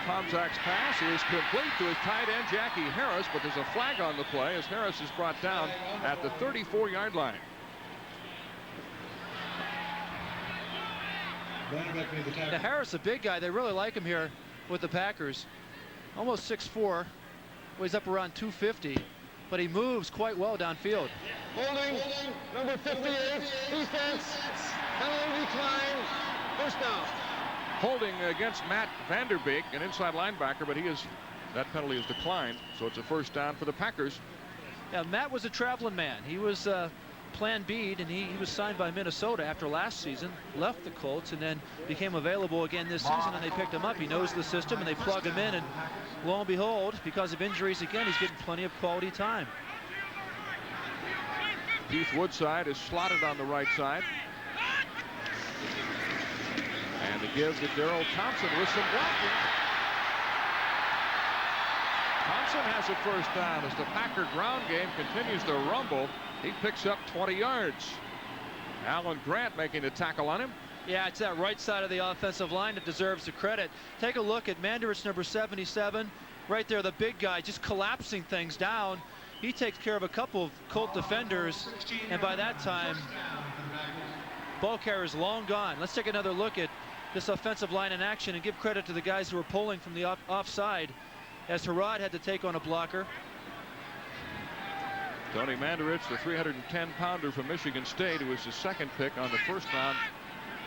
Tomczak's pass is complete to his tight end, Jackie Harris, but there's a flag on the play as Harris is brought down at the 34-yard line. Now Harris, a big guy. They really like him here with the Packers. Almost 6'4", weighs up around 250, but he moves quite well downfield. Holding, number 58, defense, penalty decline, first down. Holding against Matt Vanderbeek, an inside linebacker, but that penalty is declined, so it's a first down for the Packers. Yeah, Matt was a traveling man. He was Plan B, and he was signed by Minnesota after last season, left the Colts, and then became available again this season, and they picked him up. He knows the system, and they plug him in, and lo and behold, because of injuries again, he's getting plenty of quality time. Keith Woodside is slotted on the right side. And the give to Darrell Thompson with some blocking. Thompson has a first down as the Packer ground game continues to rumble. He picks up 20 yards. Alan Grant making the tackle on him. Yeah, it's that right side of the offensive line that deserves the credit. Take a look at Mandarich, number 77. Right there, the big guy just collapsing things down. He takes care of a couple of Colt defenders, and by that time, ball carrier is long gone. Let's take another look at this offensive line in action and give credit to the guys who were pulling from the offside as Herrod had to take on a blocker. Tony Mandarich, the 310-pounder from Michigan State, who was the second pick on the first round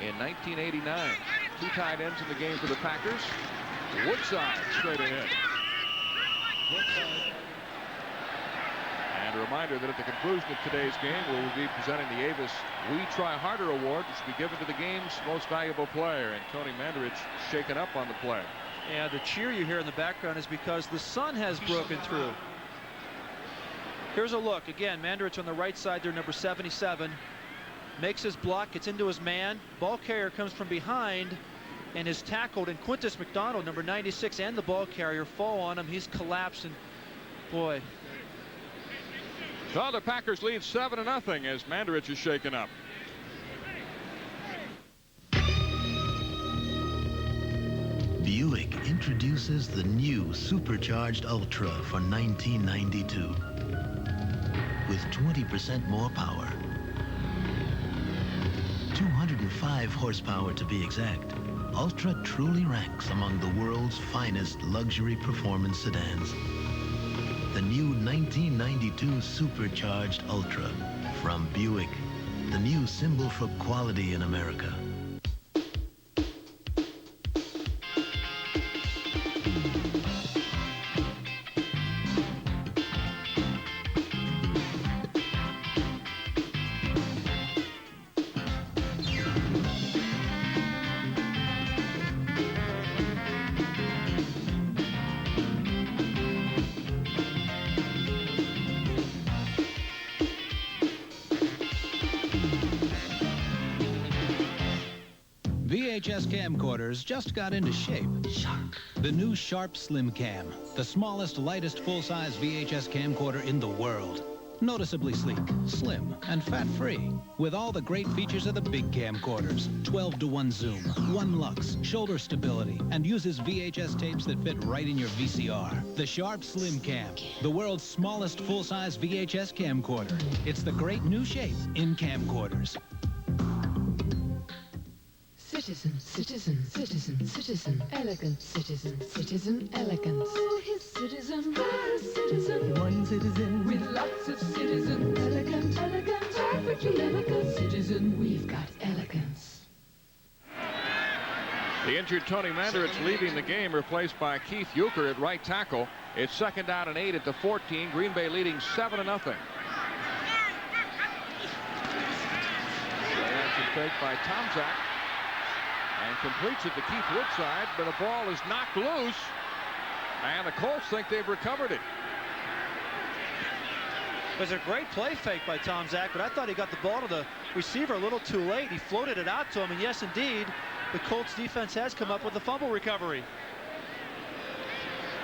in 1989. Two tight ends in the game for the Packers. Woodside straight ahead. And a reminder that at the conclusion of today's game, we will be presenting the Avis We Try Harder Award, which will be given to the game's most valuable player. And Tony Mandarich shaken up on the play. Yeah, the cheer you hear in the background is because the sun has broken through. Here's a look. Again, Mandarich on the right side there, number 77. Makes his block, gets into his man. Ball carrier comes from behind and is tackled. And Quintus McDonald, number 96, and the ball carrier fall on him. He's collapsed, and boy. Well, the Packers lead 7-0 as Mandarich is shaken up. Buick introduces the new supercharged Ultra for 1992 with 20% more power, 205 horsepower to be exact. Ultra truly ranks among the world's finest luxury performance sedans. The new 1992 Supercharged Ultra from Buick. The new symbol for quality in America. VHS camcorders just got into shape. The new Sharp Slim Cam, the smallest, lightest full-size VHS camcorder in the world. Noticeably sleek, slim, and fat-free. With all the great features of the big camcorders. 12:1 zoom, 1 lux, shoulder stability, and uses VHS tapes that fit right in your VCR. The Sharp Slim Cam, the world's smallest full-size VHS camcorder. It's the great new shape in camcorders. Citizen, citizen, citizen, citizen, elegant citizen, citizen, elegance. Oh, his citizen, citizen, one citizen with lots of citizen, elegant, elegant, perfectly elegant citizen. We've got elegance. The injured Tony Mandaritz leaving the game, replaced by Keith Euchre at right tackle. It's 2nd down and 8 at the 14. Green Bay leading 7-0. Answer fake by Tomczak. And completes it to Keith Woodside, but the ball is knocked loose. And the Colts think they've recovered it. It was a great play fake by Tomczak, but I thought he got the ball to the receiver a little too late. He floated it out to him, and yes, indeed, the Colts defense has come up with a fumble recovery.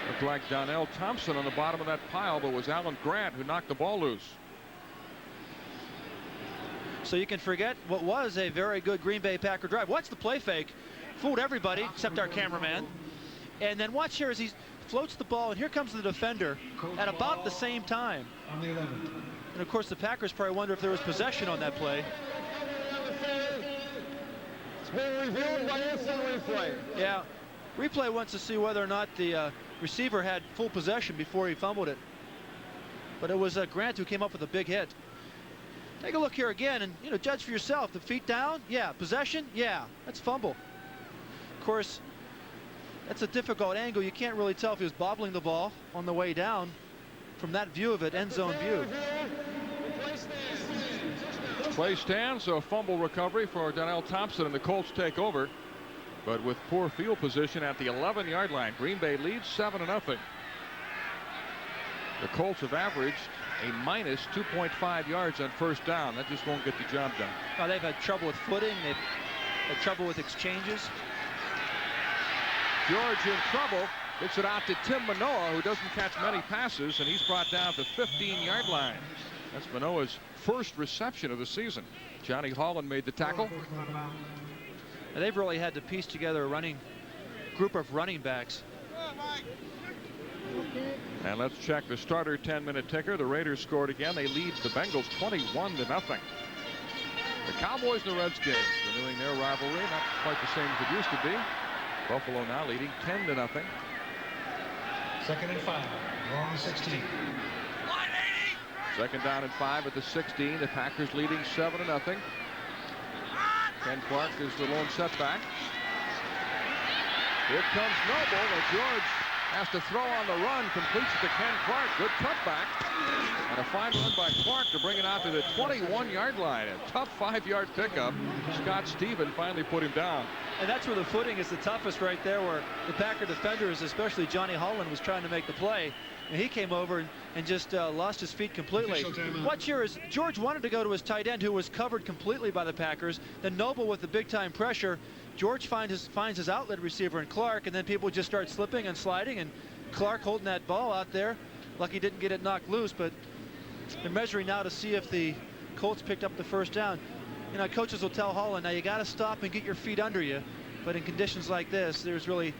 Looked like Donnell Thompson on the bottom of that pile, but it was Alan Grant who knocked the ball loose. So you can forget what was a very good Green Bay Packer drive. Watch the play fake. Fooled everybody except our cameraman. And then watch here as he floats the ball, and here comes the defender at about the same time. On the 11th. And of course the Packers probably wonder if there was possession on that play. It's being reviewed by instant replay. Yeah, replay wants to see whether or not the receiver had full possession before he fumbled it. But it was Grant who came up with a big hit. Take a look here again and, you know, judge for yourself. The feet down, yeah. Possession, yeah. That's fumble. Of course, that's a difficult angle. You can't really tell if he was bobbling the ball on the way down from that view of it, end zone view. Play stands, so a fumble recovery for Donnell Thompson, and the Colts take over. But with poor field position at the 11-yard line, Green Bay leads 7-0. The Colts have averaged a minus 2.5 yards on first down. That just won't get the job done. Well, they've had trouble with footing. They've had trouble with exchanges. George in trouble. Gets it out to Tim Manoa, who doesn't catch many passes, and he's brought down to the 15-yard line. That's Manoa's first reception of the season. Johnny Holland made the tackle. And they've really had to piece together a group of running backs. And let's check the starter 10-minute ticker. The Raiders scored again. They lead the Bengals 21-0. The Cowboys and the Redskins renewing their rivalry. Not quite the same as it used to be. Buffalo now leading 10-0. 2nd and 5. Long 16. 2nd down and 5 at the 16. The Packers leading 7-0. Ken Clark is the lone setback. Here comes Noble, and George has to throw on the run, completes it to Ken Clark. Good cutback. And a fine run by Clark to bring it out to the 21-yard line. A tough 5-yard pickup. Scott Stephen finally put him down. And that's where the footing is the toughest right there, where the Packer defenders, especially Johnny Holland, was trying to make the play. And he came over and just lost his feet completely. Watch here is George wanted to go to his tight end, who was covered completely by the Packers. Then Noble with the big-time pressure. George finds his outlet receiver in Clark, and then people just start slipping and sliding, and Clark holding that ball out there. Lucky he didn't get it knocked loose, but they're measuring now to see if the Colts picked up the first down. You know, coaches will tell Holland, now you got to stop and get your feet under you. But in conditions like this, there's really,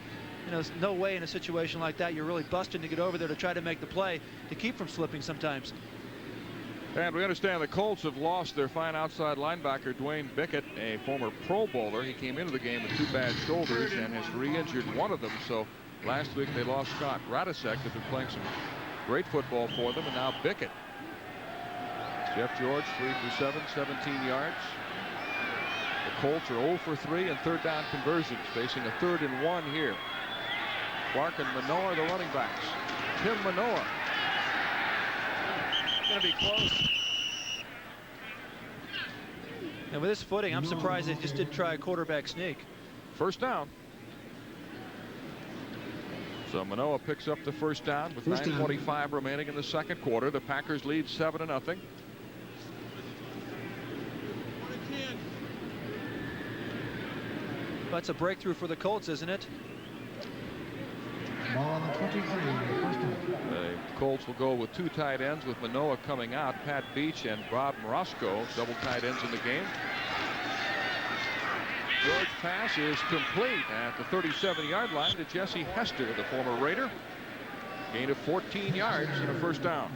you know, no way in a situation like that you're really busting to get over there to try to make the play to keep from slipping sometimes. And we understand the Colts have lost their fine outside linebacker, Dwayne Bickett, a former Pro Bowler. He came into the game with 2 bad shoulders and has re-injured one of them. So last week they lost Scott Radisek, who's been playing some Great football for them. And now Bickett. Jeff George 3 for 7, 17 yards. The Colts are 0 for 3 in third down conversions, facing a 3rd and 1 here. Clark and Manoa are the running backs. Tim Manoa. Going to be close. And with his footing, I'm surprised they just didn't try a quarterback sneak. First down. So Manoa picks up the first down with 9:25 remaining in the second quarter. The Packers lead 7-0. That's a breakthrough for the Colts, isn't it? Ball on the 23. The Colts will go with 2 tight ends with Manoa coming out. Pat Beach and Bob Morosco, double tight ends in the game. George pass is complete at the 37-yard line to Jesse Hester, the former Raider. Gain of 14 yards and a first down.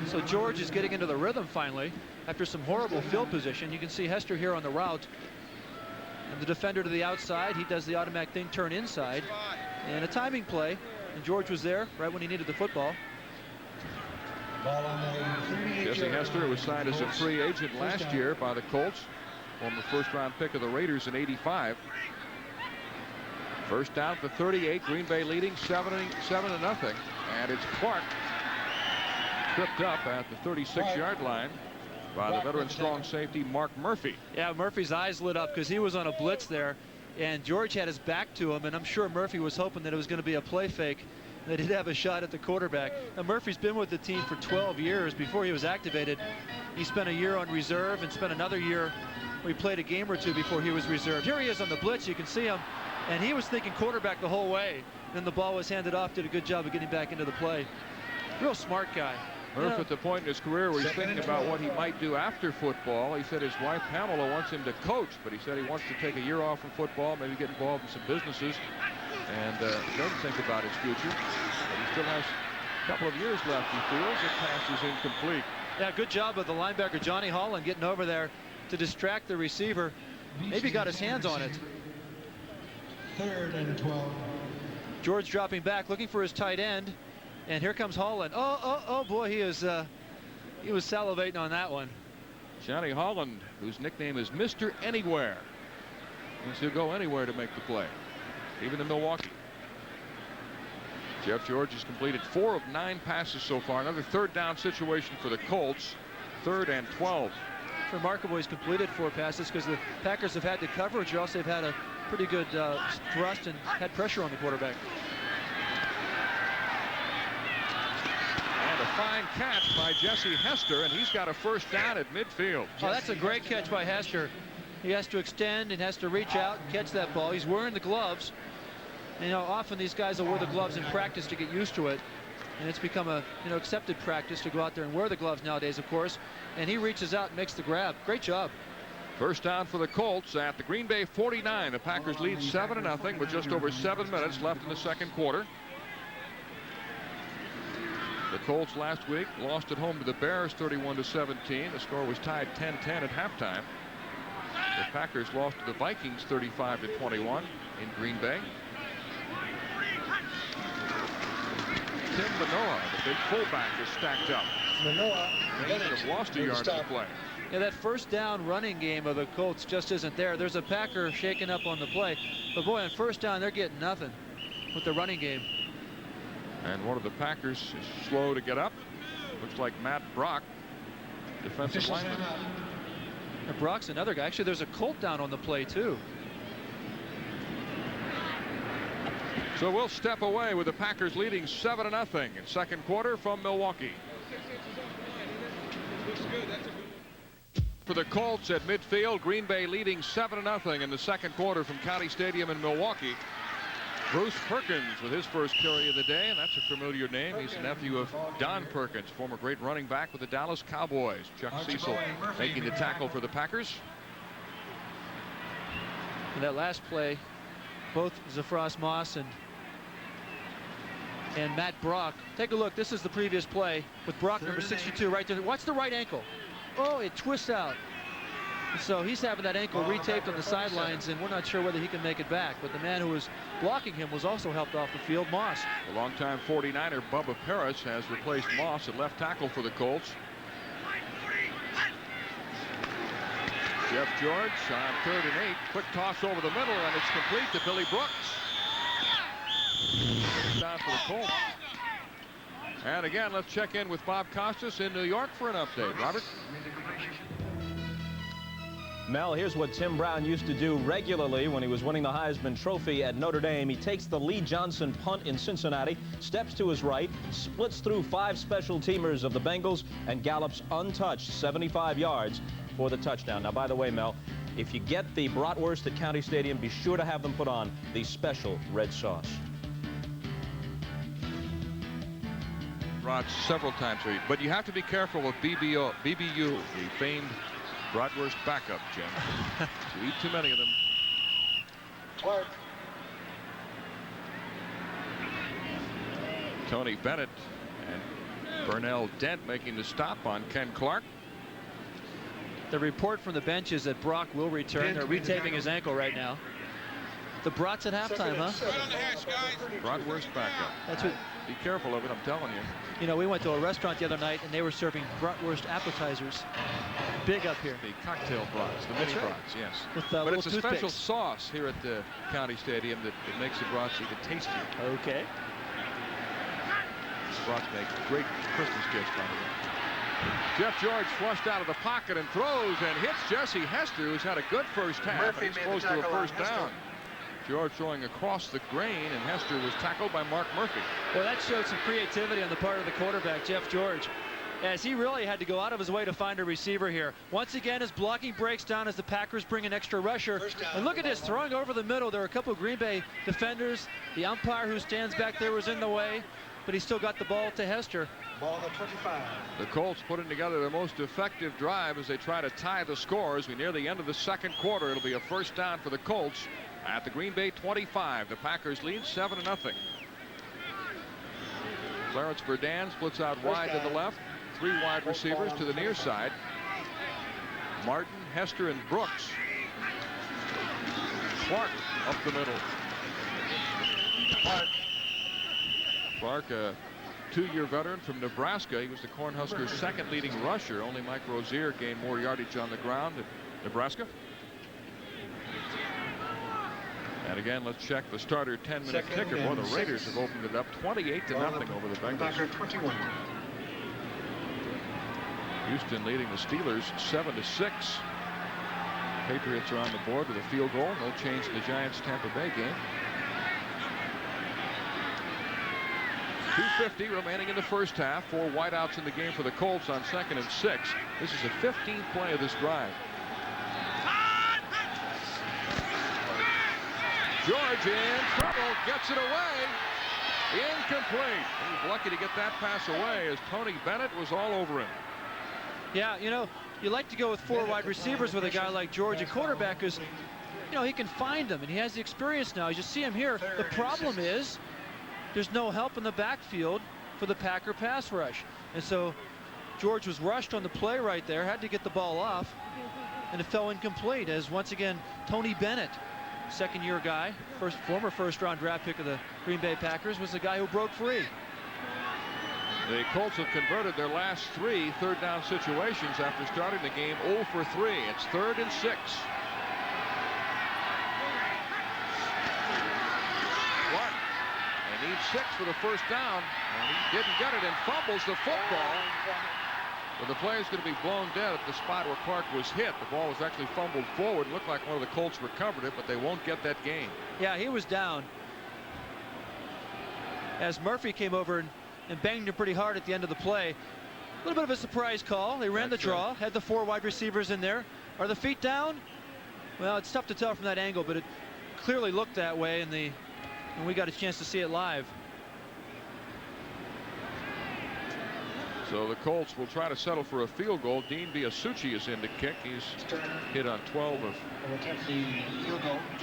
So George is getting into the rhythm finally after some horrible field position. You can see Hester here on the route. And the defender to the outside, he does the automatic thing, turn inside. And a timing play. And George was there right when he needed the football. Ball on the Jesse Hester was signed as a free agent last year by the Colts. Former first-round pick of the Raiders in '85. First down for 38. Green Bay leading 7-0. And it's Clark tripped up at the 36-yard line by the veteran strong safety Mark Murphy. Yeah, Murphy's eyes lit up because he was on a blitz there. And George had his back to him, and I'm sure Murphy was hoping that it was going to be a play fake. They did have a shot at the quarterback. Now, Murphy's been with the team for 12 years. Before he was activated, he spent a year on reserve and spent another year where he played a game or two before he was reserved. Here he is on the blitz. You can see him, and he was thinking quarterback the whole way. Then the ball was handed off. Did a good job of getting back into the play. Real smart guy. Murph at the point in his career where he's thinking about what he might do after football. He said his wife Pamela wants him to coach, but he said he wants to take a year off from football, maybe get involved in some businesses, and doesn't think about his future. But he still has a couple of years left, he feels. The pass is incomplete. Yeah, good job of the linebacker Johnny Holland getting over there to distract the receiver. Maybe got his hands on it. 3rd and 12. George dropping back, looking for his tight end. And here comes Holland. Oh boy, he was salivating on that one. Johnny Holland, whose nickname is Mr. Anywhere. Means he'll go anywhere to make the play, even in Milwaukee. Jeff George has completed 4 of 9 passes so far. Another third down situation for the Colts. 3rd and 12. It's remarkable he's completed 4 passes because the Packers have had the coverage. Also, they've had a pretty good thrust and had pressure on the quarterback. And a fine catch by Jesse Hester, and he's got a first down at midfield. Oh, that's a great catch by Hester. He has to extend and has to reach out and catch that ball. He's wearing the gloves. You know, often these guys will wear the gloves in practice to get used to it. And it's become a accepted practice to go out there and wear the gloves nowadays, of course. And he reaches out and makes the grab. Great job. First down for the Colts at the Green Bay 49. The Packers lead 7-0 with just over 7 minutes left in the second quarter. The Colts last week lost at home to the Bears 31-17. The score was tied 10-10 at halftime. The Packers lost to the Vikings 35-21 in Green Bay. Tim Manoa, the big fullback, is stacked up. Manoa may have lost a yard in the play. Yeah, that first down running game of the Colts just isn't there. There's a Packer shaking up on the play. But boy, on first down, they're getting nothing with the running game. And one of the Packers is slow to get up. Looks like Matt Brock, defensive lineman. And Brock's another guy. Actually, there's a Colt down on the play, too. So we'll step away with the Packers leading 7-0 in second quarter from Milwaukee. For the Colts at midfield, Green Bay leading 7-0 in the second quarter from County Stadium in Milwaukee. Bruce Perkins with his first carry of the day, and that's a familiar name. He's the nephew of Don Perkins, former great running back with the Dallas Cowboys. Chuck Cecil making the tackle for the Packers. In that last play, both Zafras Moss and Matt Brock. Take a look. This is the previous play with Brock, number 62, right there. Watch the right ankle. Oh, it twists out. So he's having that ankle retaped on the sidelines, and we're not sure whether he can make it back. But the man who was blocking him was also helped off the field, Moss. The longtime 49er Bubba Paris has replaced Moss at left tackle for the Colts. Jeff George on 3rd and 8. Quick toss over the middle, and it's complete to Billy Brooks. Down for the Colts. And again, let's check in with Bob Costas in New York for an update. Robert? Mel, here's what Tim Brown used to do regularly when he was winning the Heisman Trophy at Notre Dame. He takes the Lee Johnson punt in Cincinnati, steps to his right, splits through 5 special teamers of the Bengals, and gallops untouched 75 yards for the touchdown. Now, by the way, Mel, if you get the bratwurst at County Stadium, be sure to have them put on the special red sauce. Brats several times a week, but you have to be careful with BBU, the famed bratwurst backup, Jim. You eat too many of them. Clark. Tony Bennett and Burnell Dent making the stop on Ken Clark. The report from the bench is that Brock will return. They're retaping his ankle right now. The Brats at halftime, huh? Bratwurst backup. That's what. Be careful of it, I'm telling you. You know, we went to a restaurant the other night, and they were serving bratwurst appetizers. Big up here. The cocktail brats, the mini brats, yes. With, but it's a toothpicks. special sauce here at the County Stadium that makes the brats even tastier. Okay. Brats make great Christmas gifts, by the way. Jeff George flushed out of the pocket and throws and hits Jesse Hester, who's had a good first half. And he's close to a first down. George throwing across the grain, and Hester was tackled by Mark Murphy. Well, that showed some creativity on the part of the quarterback, Jeff George, as he really had to go out of his way to find a receiver here. Once again, his blocking breaks down as the Packers bring an extra rusher. And look at this, throwing over the middle. There were a couple of Green Bay defenders. The umpire who stands back there was in the way, but he still got the ball to Hester. Ball at 25. The Colts putting together their most effective drive as they try to tie the score. As we near the end of the second quarter, it'll be a first down for the Colts at the Green Bay 25. The Packers lead 7-0. Clarence Verdun splits out wide to the left. 3 wide receivers to the near side. Martin, Hester, and Brooks. Clark up the middle. Clark, a 2-year veteran from Nebraska. He was the Cornhuskers' second leading rusher. Only Mike Rozier gained more yardage on the ground at Nebraska. And again, let's check the starter 10-minute ticker. Boy, the Raiders have opened it up 28-0 over the Bengals. 21. Houston leading the Steelers 7-6. Patriots are on the board with a field goal. No change in the Giants-Tampa Bay game. 2:50 remaining in the first half. 4 wideouts in the game for the Colts on 2nd and 6. This is the 15th play of this drive. George in trouble, gets it away. Incomplete. He's lucky to get that pass away as Tony Bennett was all over him. Yeah, you know, you like to go with 4 wide receivers with a guy like George, a quarterback, because, you know, he can find them and he has the experience now. As you see him here, the problem is there's no help in the backfield for the Packer pass rush. And so George was rushed on the play right there, had to get the ball off, and it fell incomplete as once again Tony Bennett, second-year guy, former first-round draft pick of the Green Bay Packers, was the guy who broke free. The Colts have converted their last 3 third-down situations after starting the game 0 for 3. It's 3rd and 6. Clark, they need 6 for the first down, and he didn't get it and fumbles the football. Well, the play is going to be blown dead at the spot where Clark was hit. The ball was actually fumbled forward. It looked like one of the Colts recovered it, but they won't get that gain. Yeah, he was down as Murphy came over and banged him pretty hard at the end of the play. A little bit of a surprise call. They ran the draw, had the 4 wide receivers in there. Are the feet down? Well, it's tough to tell from that angle, but it clearly looked that way, and we got a chance to see it live. So the Colts will try to settle for a field goal. Dean Biasucci is in to kick. He's hit on 12 of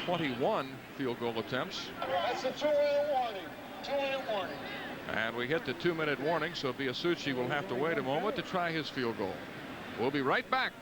21 field goal attempts. That's a 2-minute warning. 2-minute warning. And we hit the 2-minute warning, so Biasucci will have to wait a moment to try his field goal. We'll be right back.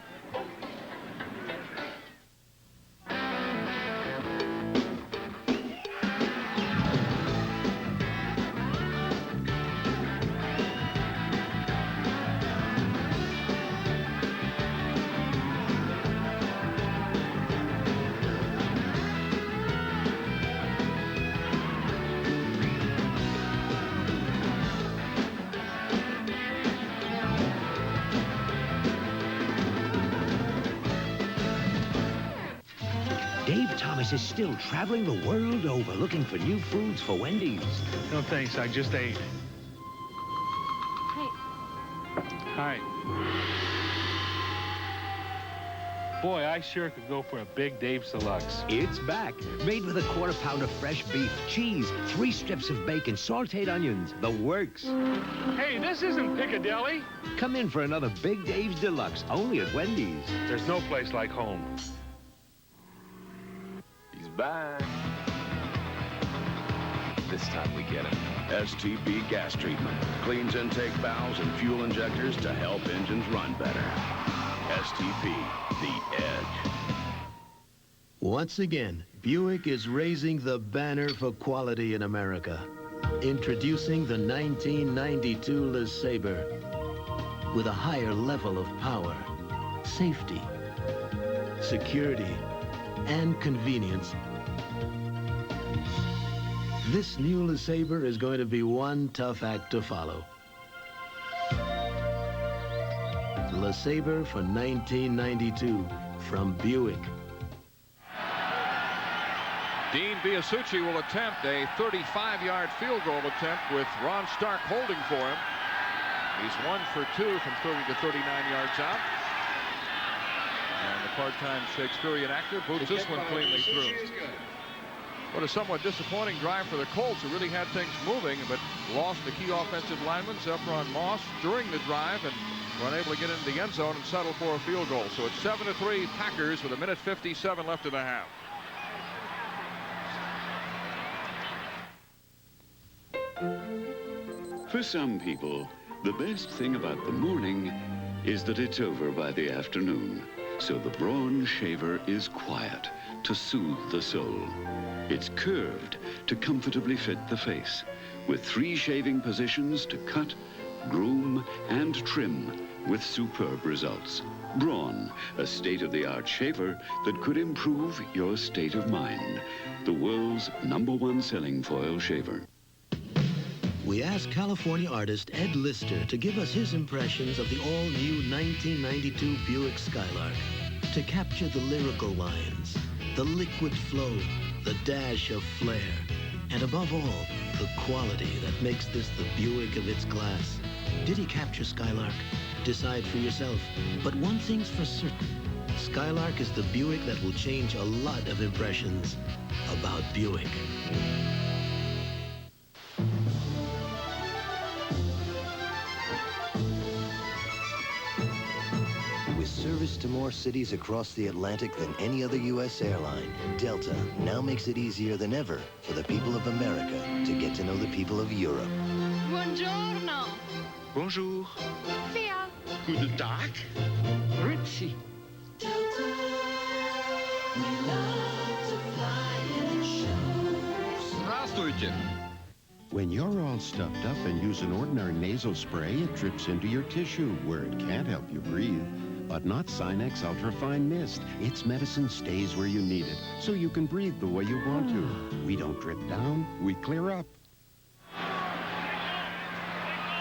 Thomas is still traveling the world over looking for new foods for Wendy's. No, thanks. I just ate. Hey. Hi. Boy, I sure could go for a Big Dave's Deluxe. It's back. Made with a quarter pound of fresh beef, cheese, 3 strips of bacon, sauteed onions. The works. Hey, this isn't Piccadilly. Come in for another Big Dave's Deluxe, only at Wendy's. There's no place like home. He's back. This time we get him. STP gas treatment. Cleans intake valves and fuel injectors to help engines run better. STP, the edge. Once again, Buick is raising the banner for quality in America. Introducing the 1992 LeSabre with a higher level of power, safety, security, and convenience. This new LeSabre is going to be one tough act to follow. LeSabre for 1992 from Buick. Dean Biasucci will attempt a 35-yard field goal attempt with Ron Stark holding for him. He's 1 for 2 from 30 to 39 yards out. And the part-time Shakespearean actor boots this one cleanly through. What a somewhat disappointing drive for the Colts, who really had things moving, but lost the key offensive lineman, Zephron Moss, during the drive, and were unable to get into the end zone and settle for a field goal. So it's 7-3 Packers with 1:57 left in the half. For some people, the best thing about the morning is that it's over by the afternoon. So the Braun shaver is quiet to soothe the soul. It's curved to comfortably fit the face, with 3 shaving positions to cut, groom, and trim with superb results. Braun, a state-of-the-art shaver that could improve your state of mind. The world's #1 selling foil shaver. We asked California artist Ed Lister to give us his impressions of the all-new 1992 Buick Skylark, to capture the lyrical lines, the liquid flow, the dash of flair, and above all, the quality that makes this the Buick of its class. Did he capture Skylark? Decide for yourself. But one thing's for certain. Skylark is the Buick that will change a lot of impressions about Buick. With service to more cities across the Atlantic than any other U.S. airline, Delta now makes it easier than ever for the people of America to get to know the people of Europe. Buongiorno. Bonjour. Via. Guten Tag. Ritzy. Delta. We love to fly and it shows. Здравствуйте. When you're all stuffed up and use an ordinary nasal spray, it drips into your tissue where it can't help you breathe. But not Sinex Ultrafine Mist. Its medicine stays where you need it, so you can breathe the way you want to. We don't drip down, we clear up.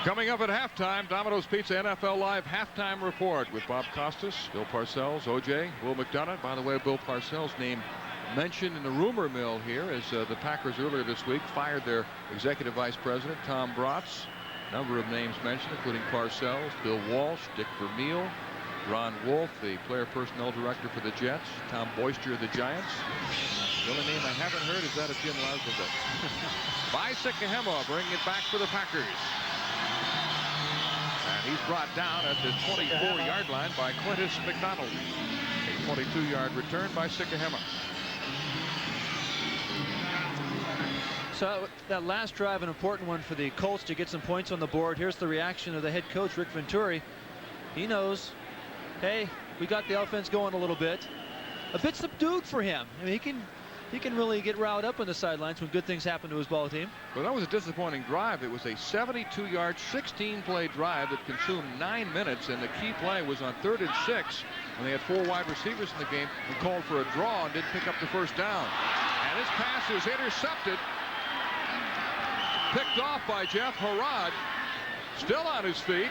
Coming up at halftime, Domino's Pizza NFL Live halftime report with Bob Costas, Bill Parcells, OJ, Will McDonough. By the way, Bill Parcells' name mentioned in the rumor mill here as the Packers earlier this week fired their executive vice president, Tom Bratz. A number of names mentioned, including Parcells, Bill Walsh, Dick Vermeil, Ron Wolf, the player personnel director for the Jets, Tom Boyster of the Giants. The only name I haven't heard is that of Jim Lauzavitz. Bisikahema bringing it back for the Packers. And he's brought down at the 24-yard line by Quintus McDonald. A 22-yard return by Sikahema. So that last drive, an important one for the Colts to get some points on the board. Here's the reaction of the head coach, Rick Venturi. He knows, hey, we got the offense going a little bit. A bit subdued for him. I mean, he can really get riled up on the sidelines when good things happen to his ball team. Well, that was a disappointing drive. It was a 72-yard, 16-play drive that consumed 9 minutes, and the key play was on 3rd and 6 when they had 4 wide receivers in the game and called for a draw and didn't pick up the first down. And his pass is intercepted. Picked off by Jeff Harrod. Still on his feet.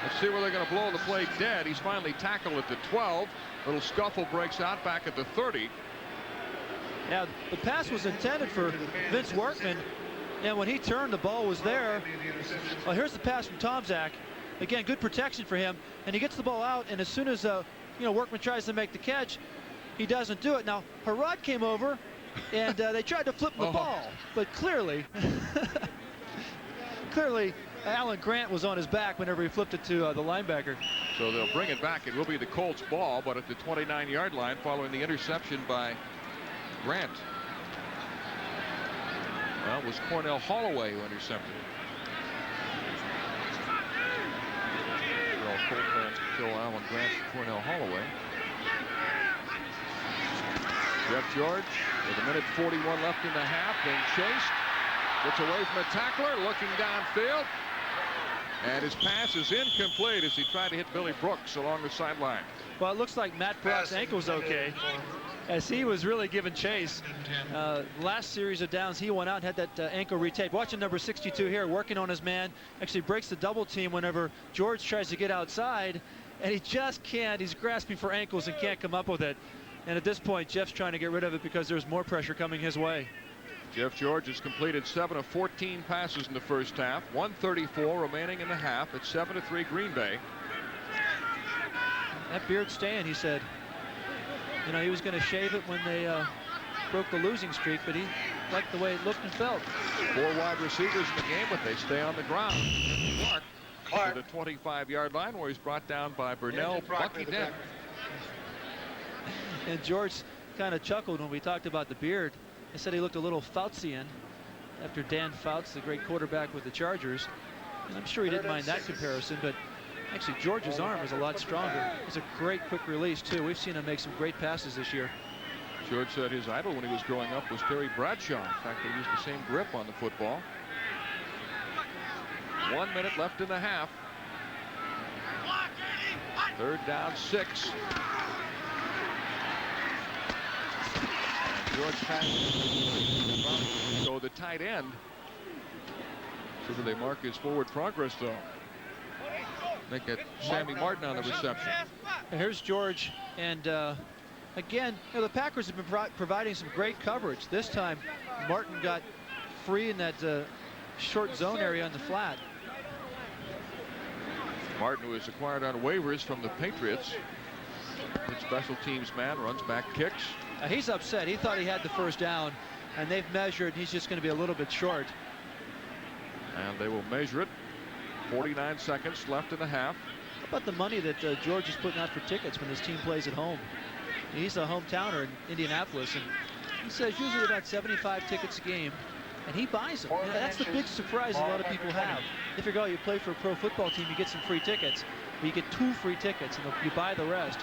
Let's see where they're going to blow the play dead. He's finally tackled at the 12. Little scuffle breaks out back at the 30. Now, the pass was intended for Vince Workman, and when he turned, the ball was there. Well, here's the pass from Tomczak. Again, good protection for him, and he gets the ball out, and as soon as Workman tries to make the catch, he doesn't do it. Now, Harrod came over, and they tried to flip the ball, but clearly, Alan Grant was on his back whenever he flipped it to the linebacker. So they'll bring it back. It will be the Colts ball, but at the 29-yard line following the interception by Grant. Well, it was Cornell Holloway who intercepted. Well, Colt fans kill Alan Grant and Cornell Holloway. Jeff George with 1:41 left in the half, being chased. Gets away from a tackler, looking downfield. And his pass is incomplete as he tried to hit Billy Brooks along the sideline. Well, it looks like Matt Brock's ankle's okay, as he was really giving chase. Last series of downs, he went out and had that ankle retaped. Watching number 62 here, working on his man. Actually breaks the double team whenever George tries to get outside, and he just can't. He's grasping for ankles and can't come up with it. And at this point, Jeff's trying to get rid of it because there's more pressure coming his way. Jeff George has completed 7 of 14 passes in the first half. 1:34 remaining in the half. It's 7-3 Green Bay. That beard's staying, he said. You know, he was going to shave it when they broke the losing streak, but he liked the way it looked and felt. 4 wide receivers in the game, but they stay on the ground. Clark to the 25-yard line, where he's brought down by Burnell Bucky Dent. And George kind of chuckled when we talked about the beard. He said he looked a little Faucian after Dan Fouts, the great quarterback with the Chargers. And I'm sure he didn't mind that comparison, but actually George's arm is a lot stronger. He's a great quick release too. We've seen him make some great passes this year. George said his idol when he was growing up was Terry Bradshaw. In fact, they used the same grip on the football. 1 minute left in the half. 3rd down, 6. George passes. So the tight end. So do they mark his forward progress, though? Make it Sammy Martin on the reception. And here's George, and again, the Packers have been providing some great coverage. This time, Martin got free in that short zone area on the flat. Martin, who was acquired on waivers from the Patriots. Good special teams man, runs back, kicks. He's upset. He thought he had the first down, and they've measured. He's just going to be a little bit short. And they will measure it. 49 seconds left in the half. How about the money that George is putting out for tickets when his team plays at home? He's a hometowner in Indianapolis, and he says usually about 75 tickets a game, and he buys them. You know, that's the big surprise a lot of people have. If you play for a pro football team, you get some free tickets. But you get 2 free tickets, and you buy the rest.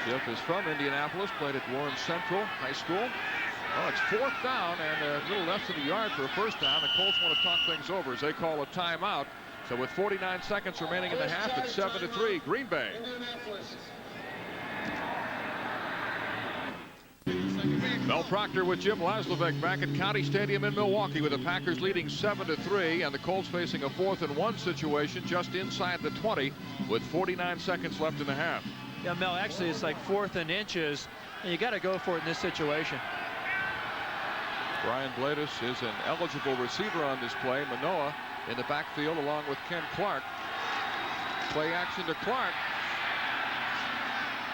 Jeff is from Indianapolis, played at Warren Central High School. Well, it's 4th down and a little less than a yard for a first down. The Colts want to talk things over as they call a timeout. So with 49 seconds remaining in the half, it's 7-3 Green Bay. Mel Proctor with Jim Laslovic back at County Stadium in Milwaukee, with the Packers leading 7-3 and the Colts facing a 4th-and-1 situation just inside the 20 with 49 seconds left in the half. Yeah, Mel, actually it's like 4th and inches, and you got to go for it in this situation. Brian Bladis is an eligible receiver on this play. Manoa in the backfield along with Ken Clark. Play action to Clark.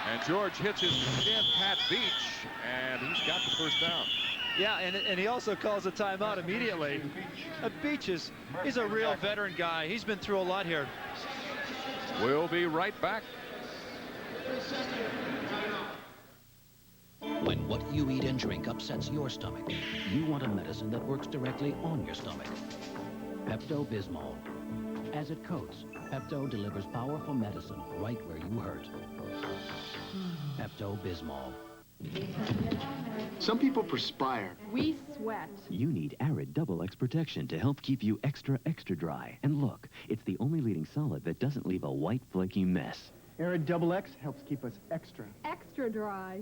And George hits his end, Pat Beach, and he's got the first down. Yeah, and he also calls a timeout immediately. Beach he's a real veteran guy. He's been through a lot here. We'll be right back. When what you eat and drink upsets your stomach, you want a medicine that works directly on your stomach. Pepto-Bismol. As it coats, Pepto delivers powerful medicine right where you hurt. Pepto-Bismol. Some people perspire. We sweat. You need Arid Double X Protection to help keep you extra, extra dry. And look, it's the only leading solid that doesn't leave a white, flaky mess. Arid Double X helps keep us extra dry.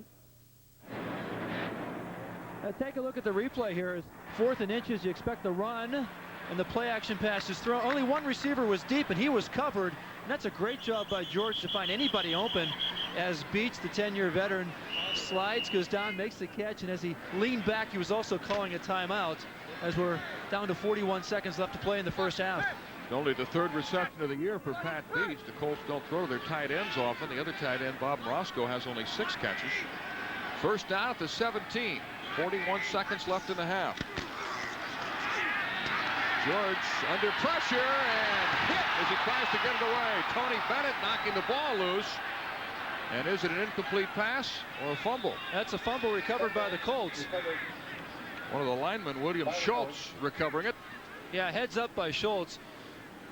Take a look at the replay here. 4th and inches, you expect the run, and the play action pass is thrown. Only one receiver was deep, and he was covered. And that's a great job by George to find anybody open, as Beach, the 10-year veteran, Slides, goes down, makes the catch, and as he leaned back, he was also calling a timeout as we're down to 41 seconds left to play in the first half. Only the third reception of the year for Pat Beach. The Colts don't throw to their tight ends often. The other tight end, Bob Morosco, has only 6 catches. First down at the 17. 41 seconds left in the half. George under pressure and hit as he tries to get it away. Tony Bennett knocking the ball loose. And is it an incomplete pass or a fumble? That's a fumble recovered by the Colts. One of the linemen, William Schultz, recovering it. Yeah, heads up by Schultz.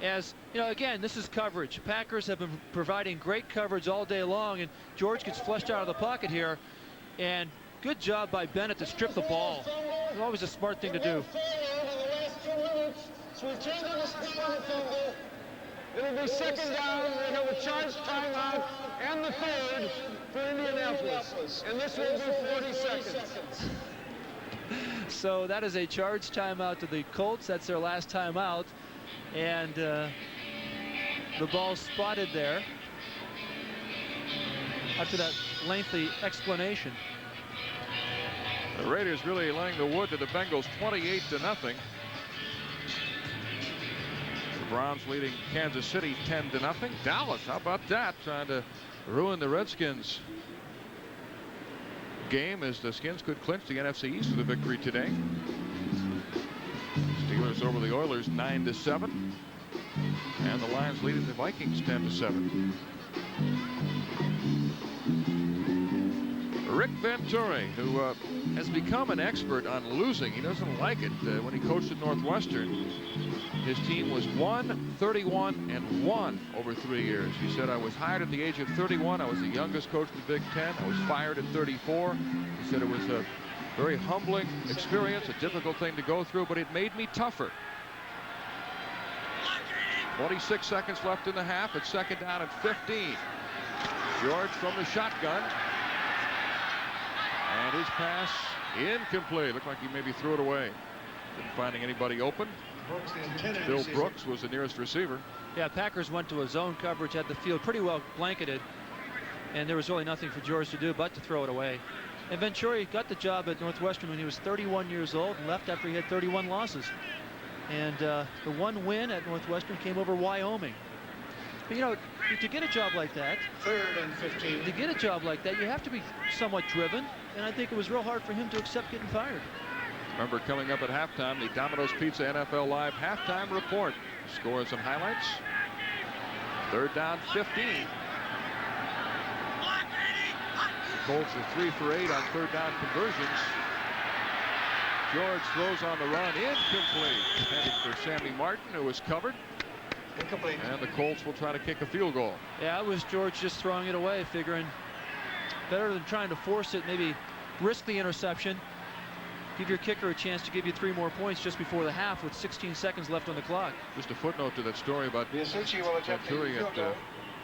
As you know, again, this is coverage. Packers have been providing great coverage all day long, and George gets flushed out of the pocket here. And good job by Bennett to strip the ball. It's always a smart thing to do. It'll be second down. We have a charged timeout and the third for Indianapolis. And this will be 40 seconds. So that is a charged timeout to the Colts. That's their last timeout. And the ball spotted there after that lengthy explanation. The Raiders really laying the wood to the Bengals 28-0. The Browns leading Kansas City 10-0. Dallas, how about that? Trying to ruin the Redskins game as the Skins could clinch the NFC East with a victory today. Steelers over the Oilers 9-7. And the Lions leading the Vikings 10-7. Rick Venturi, who has become an expert on losing. He doesn't like it. When he coached at Northwestern, his team was 1-31-1 over 3 years. He said, I was hired at the age of 31. I was the youngest coach in the Big Ten. I was fired at 34. He said it was a very humbling experience, a difficult thing to go through, but it made me tougher. 26 seconds left in the half. It's second down and 15. George from the shotgun. And his pass incomplete. Looked like he maybe threw it away. Didn't finding anybody open. Bill Brooks was the nearest receiver. Yeah, Packers went to a zone coverage, had the field pretty well blanketed, and there was really nothing for George to do but to throw it away. And Venturi got the job at Northwestern when he was 31 years old and left after he had 31 losses. And the one win at Northwestern came over Wyoming. But, you know, to get a job like that, third and 15. To get a job like that, you have to be somewhat driven. And I think it was real hard for him to accept getting fired. Remember, coming up at halftime, the Domino's Pizza NFL Live halftime report. Score and some highlights. Third down, 15. Colts are 3 for 8 on third down conversions. George throws on the run, incomplete. Heading for Sammy Martin, who was covered. Incomplete. And the Colts will try to kick a field goal. Yeah, it was George just throwing it away, figuring better than trying to force it, maybe risk the interception. Give your kicker a chance to give you 3 more points just before the half with 16 seconds left on the clock. Just a footnote to that story about Venturi at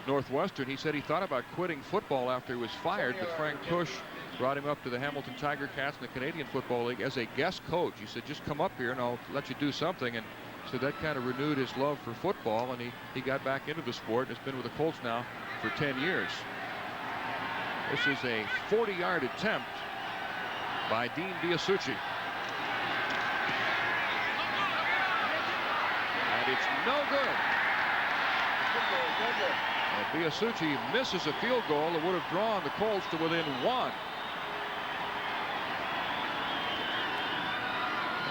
Northwestern. He said he thought about quitting football after he was fired, but Frank Kush brought him up to the Hamilton Tiger Cats in the Canadian Football League as a guest coach. He said, just come up here and I'll let you do something. And so that kind of renewed his love for football, and he got back into the sport and has been with the Colts now for 10 years. This is a 40-yard attempt by Dean Biasucci. And it's no good. And Biasucci misses a field goal that would have drawn the Colts to within 1.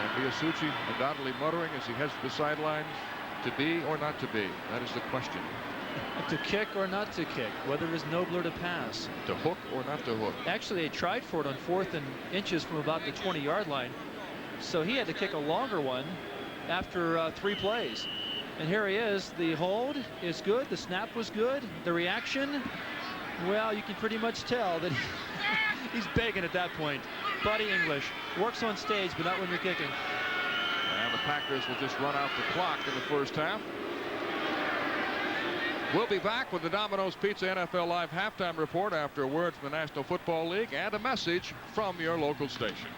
And Biasucci undoubtedly muttering as he heads to the sidelines, to be or not to be. That is the question. To kick or not to kick, whether it is nobler to pass. To hook or not to hook. Actually, they tried for it on 4th and inches from about the 20-yard line. So he had to kick a longer one after 3 plays. And here he is. The hold is good. The snap was good. The reaction, well, you can pretty much tell that he's begging at that point. Buddy English works on stage, but not when you're kicking. And the Packers will just run out the clock in the first half. We'll be back with the Domino's Pizza NFL Live halftime report after a word from the National Football League and a message from your local station.